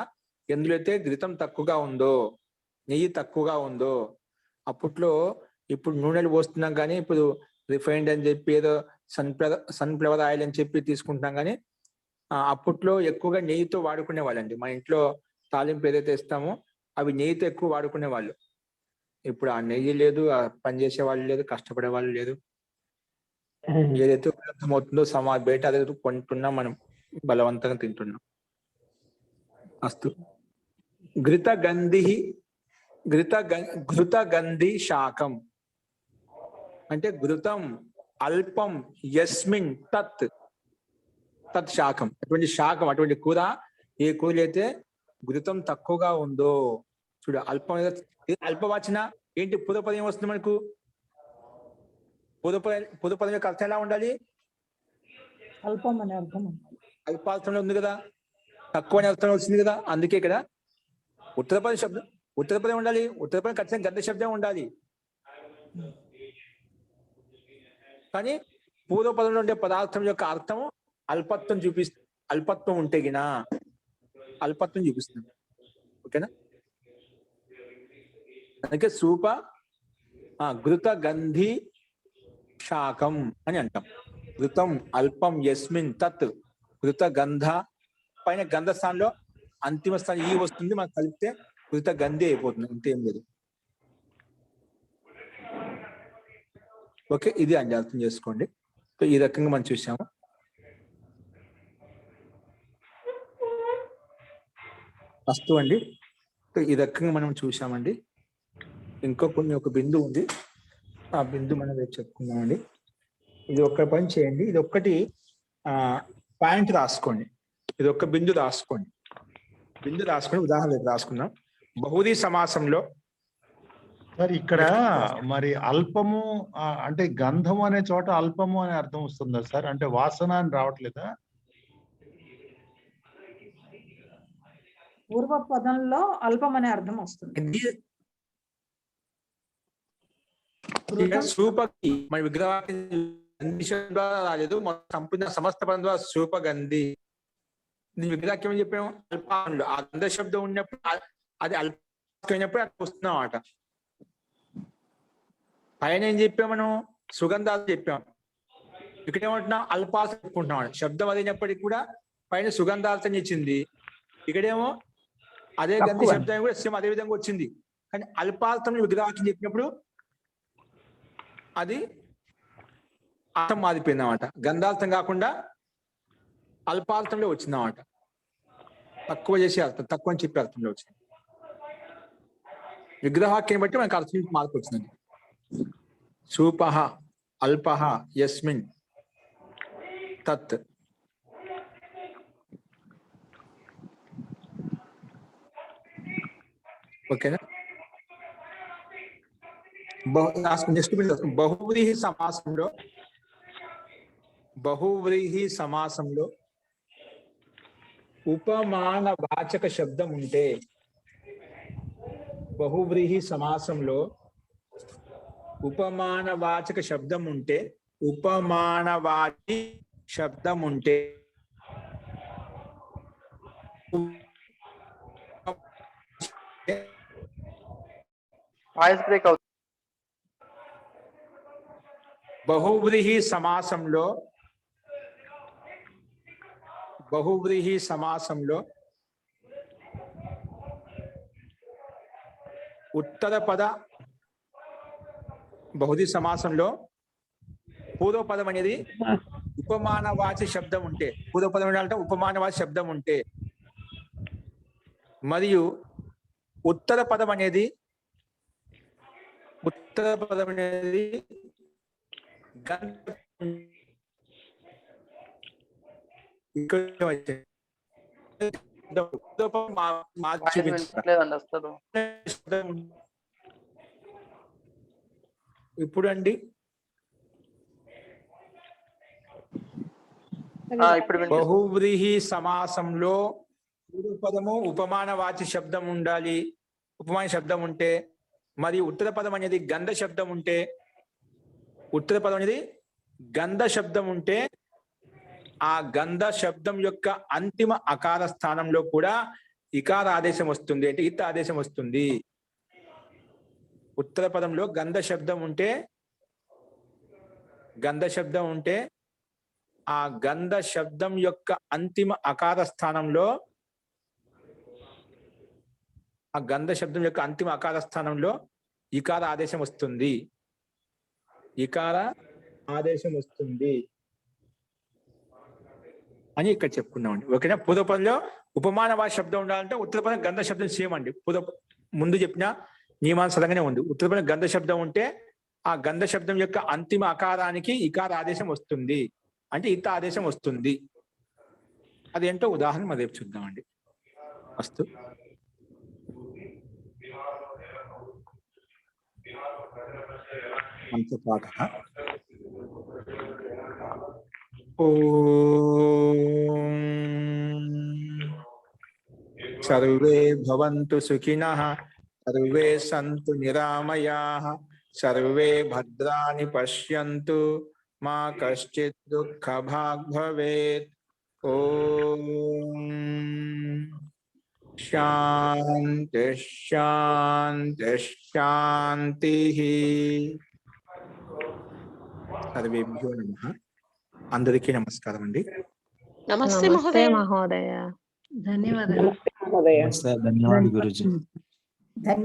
ఎందులో అయితే ఘృతం తక్కువగా ఉందో, నెయ్యి తక్కువగా ఉందో, అప్పట్లో ఇప్పుడు నూనెలు పోస్తున్నాం కానీ ఇప్పుడు రిఫైన్డ్ అని చెప్పి ఏదో సన్ఫ్లవర్ ఆయిల్ అని చెప్పి తీసుకుంటున్నాం కానీ అప్పట్లో ఎక్కువగా నెయ్యితో వాడుకునే వాళ్ళండి. మా ఇంట్లో తాలింపు ఏదైతే ఇస్తామో అవి నెయ్యితో ఎక్కువ వాడుకునే వాళ్ళు. ఇప్పుడు ఆ నెయ్యి లేదు, ఆ పని చేసే వాళ్ళు లేదు, కష్టపడే వాళ్ళు లేదు. ఏదైతే అర్థమవుతుందో బయట అదే కొంటున్నాం, మనం బలవంతంగా తింటున్నాం. అస్తు. ఘృత గంధి శాకం అంటే ఘృతం అల్పం యస్మిన్ తత్ శాకం. అటువంటి శాకం, అటువంటి కూర, ఏ కూర అయితే ఘృతం తక్కువగా ఉందో. చూడు, అల్పం అల్పవాచన ఏంటి? పుదపదం ఏం వస్తుంది మనకు? పుదపదం యొక్క అర్థం ఎలా ఉండాలి? అల్పం అనే అర్థం. అల్పార్థంలో ఉంది కదా, తక్కువ అనే అర్థం వచ్చింది కదా. అందుకే ఇక్కడ ఉత్తరపదం శబ్దం, ఉత్తరపదం ఉండాలి. ఉత్తరపదం ఖచ్చితంగా గద్ద శబ్దం ఉండాలి. కానీ పూర్వపదంలో ఉండే పదార్థం యొక్క అర్థం అల్పత్వం చూపిస్తుంది. అల్పత్వం ఉంటే గిన అల్పత్వం చూపిస్తుంది. ఓకేనా. అందుకే ఘృత గంధి శాకం అని అంటాం. ఘృతం అల్పం యస్మిన్ తత్ ఘృత గంధ. పైన గంధ స్థానంలో అంతిమ స్థానం ఈ వస్తుంది, మనకు కలిపితే ఘృత గంధి అయిపోతుంది, అంతేం లేదు. ఓకే, ఇది అండి, అర్థం చేసుకోండి. సో ఈ రకంగా మనం చూసాము. వస్తు అండి, ఈ రకంగా మనం చూసామండి. ఒక బిందు ఉంది, ఆ బిందు మనం రేపు చెప్పుకుందామండి. ఇది ఒక్క పని చేయండి, ఇది ఒక్కటి పాయింట్ రాసుకోండి. ఇది ఒక్క బిందు రాసుకోండి. ఉదాహరణ రాసుకుందాం. బహుళీ సమాసంలో సార్ ఇక్కడ మరి అల్పము అంటే గంధము అనే చోట అల్పము అనే అర్థం వస్తుందా సార్? అంటే వాసన అని రావట్లేదా? పూర్వ పదంలో అల్పం అనే అర్థం వస్తుంది. సూపకి మన విగ్రహానికి రాలేదు, సంపూర్ణ సమస్త పదం ద్వారా సూపగంధి. విగ్రహాక్యం అని చెప్పాము. అల్పాంలో ఆ గంధ శబ్దం ఉన్నప్పుడు అది అల్పమైనప్పుడు అది వస్తున్నాం అన్నమాట. పైన ఏం చెప్పాం మనం? సుగంధాలు చెప్పాం. ఇక్కడ ఏమంటున్నాం? అల్పాలు చెప్పుకుంటున్నాం. శబ్దం అదినప్పటికీ కూడా పైన సుగంధాలతో ఇచ్చింది, ఇక్కడేమో అదే గంధి శబ్దం కూడా సేమ్ అదే విధంగా వచ్చింది. కానీ అల్పార్థం విగ్రహాక్యం చెప్పినప్పుడు అది అర్థం మారిపోయింది అన్నమాట. గంధార్థం కాకుండా అల్పార్థంలో వచ్చింది అన్నమాట. తక్కువ చేసే అర్థం, తక్కువ అని చెప్పే అర్థంలో వచ్చింది. విగ్రహాక్యం బట్టి మనకు అర్థం మార్పు వచ్చిందండి. సూపః అల్పః యస్మిన్ తత్. ఓకేనా. నెక్స్ట్ బహువ్రీహి సమాసంలో ఉపమాన వాచక శబ్దం ఉంటే, బహువ్రీహి సమాసంలో ఉపమానవాచక శబ్దం ఉంటే, ఉపమానవాచి శబ్దం ఉంటే వాయిస్ బ్రేక్ అవుతుంది. బహువ్రీహి సమాసంలో ఉత్తర పద బహువ్రీహి సమాసంలో పూర్వపదం అనేది ఉపమానవాచి శబ్దం ఉంటే, పూర్వపదం అంటే ఉపమానవాచి శబ్దం ఉంటే, మరియు ఉత్తర పదం అనేది ఇప్పుడు అండి బహువ్రీహి సమాసంలో పూర్వపదము ఉపమానవాచి శబ్దం ఉండాలి. ఉపమాన శబ్దం ఉంటే, మరియు ఉత్తర పదం అనేది గంధ శబ్దం ఉంటే, ఉత్తర పదం అనేది గంధ శబ్దం ఉంటే ఆ గంధ శబ్దం యొక్క అంతిమ అకార స్థానంలో కూడా ఇకార ఆదేశం వస్తుంది, అంటే ఇత్ ఆదేశం వస్తుంది. ఉత్తర పదంలో గంధ శబ్దం ఉంటే ఆ గంధ శబ్దం యొక్క అంతిమ అకార స్థానంలో ఇకార ఆదేశం వస్తుంది. ఇకార ఆదేశం వస్తుంది అని ఇక్కడ చెప్పుకున్నామండి. ఓకేనా? పూర్వపదంలో ఉపమానవాచి శబ్దం ఉండాలంటే ఉత్తరపదం గంధ శబ్దం సేమ్ అండి. ముందు చెప్పిన నియమానుసారంగానే ఉంది. ఉత్తరపదం గంధ శబ్దం ఉంటే ఆ గంధ శబ్దం యొక్క అంతిమ అకారానికి ఇకార ఆదేశం వస్తుంది, అంటే ఇత ఆదేశం వస్తుంది. అదేంటో ఉదాహరణ మరి రేపు చూద్దామండి. అస్తు. మంత్రపాఠः. ఓం సర్వే భవంతు సుఖినః, సర్వే సంతు నిరామయాః, సర్వే భద్రాణి పశ్యంతు, మా కశ్చిత్ దుఃఖభాగ్ భవేత్. ఓం శాంతి శాంతి శాంతిః. సర్వేభ్యో నమః. అందరికీ నమస్కారం అండి. నమస్తే మహోదయ. ధన్యవాదాలు. మహోదయ. ధన్యవాదాలు గురుజీ. ధన్యవాదాలు.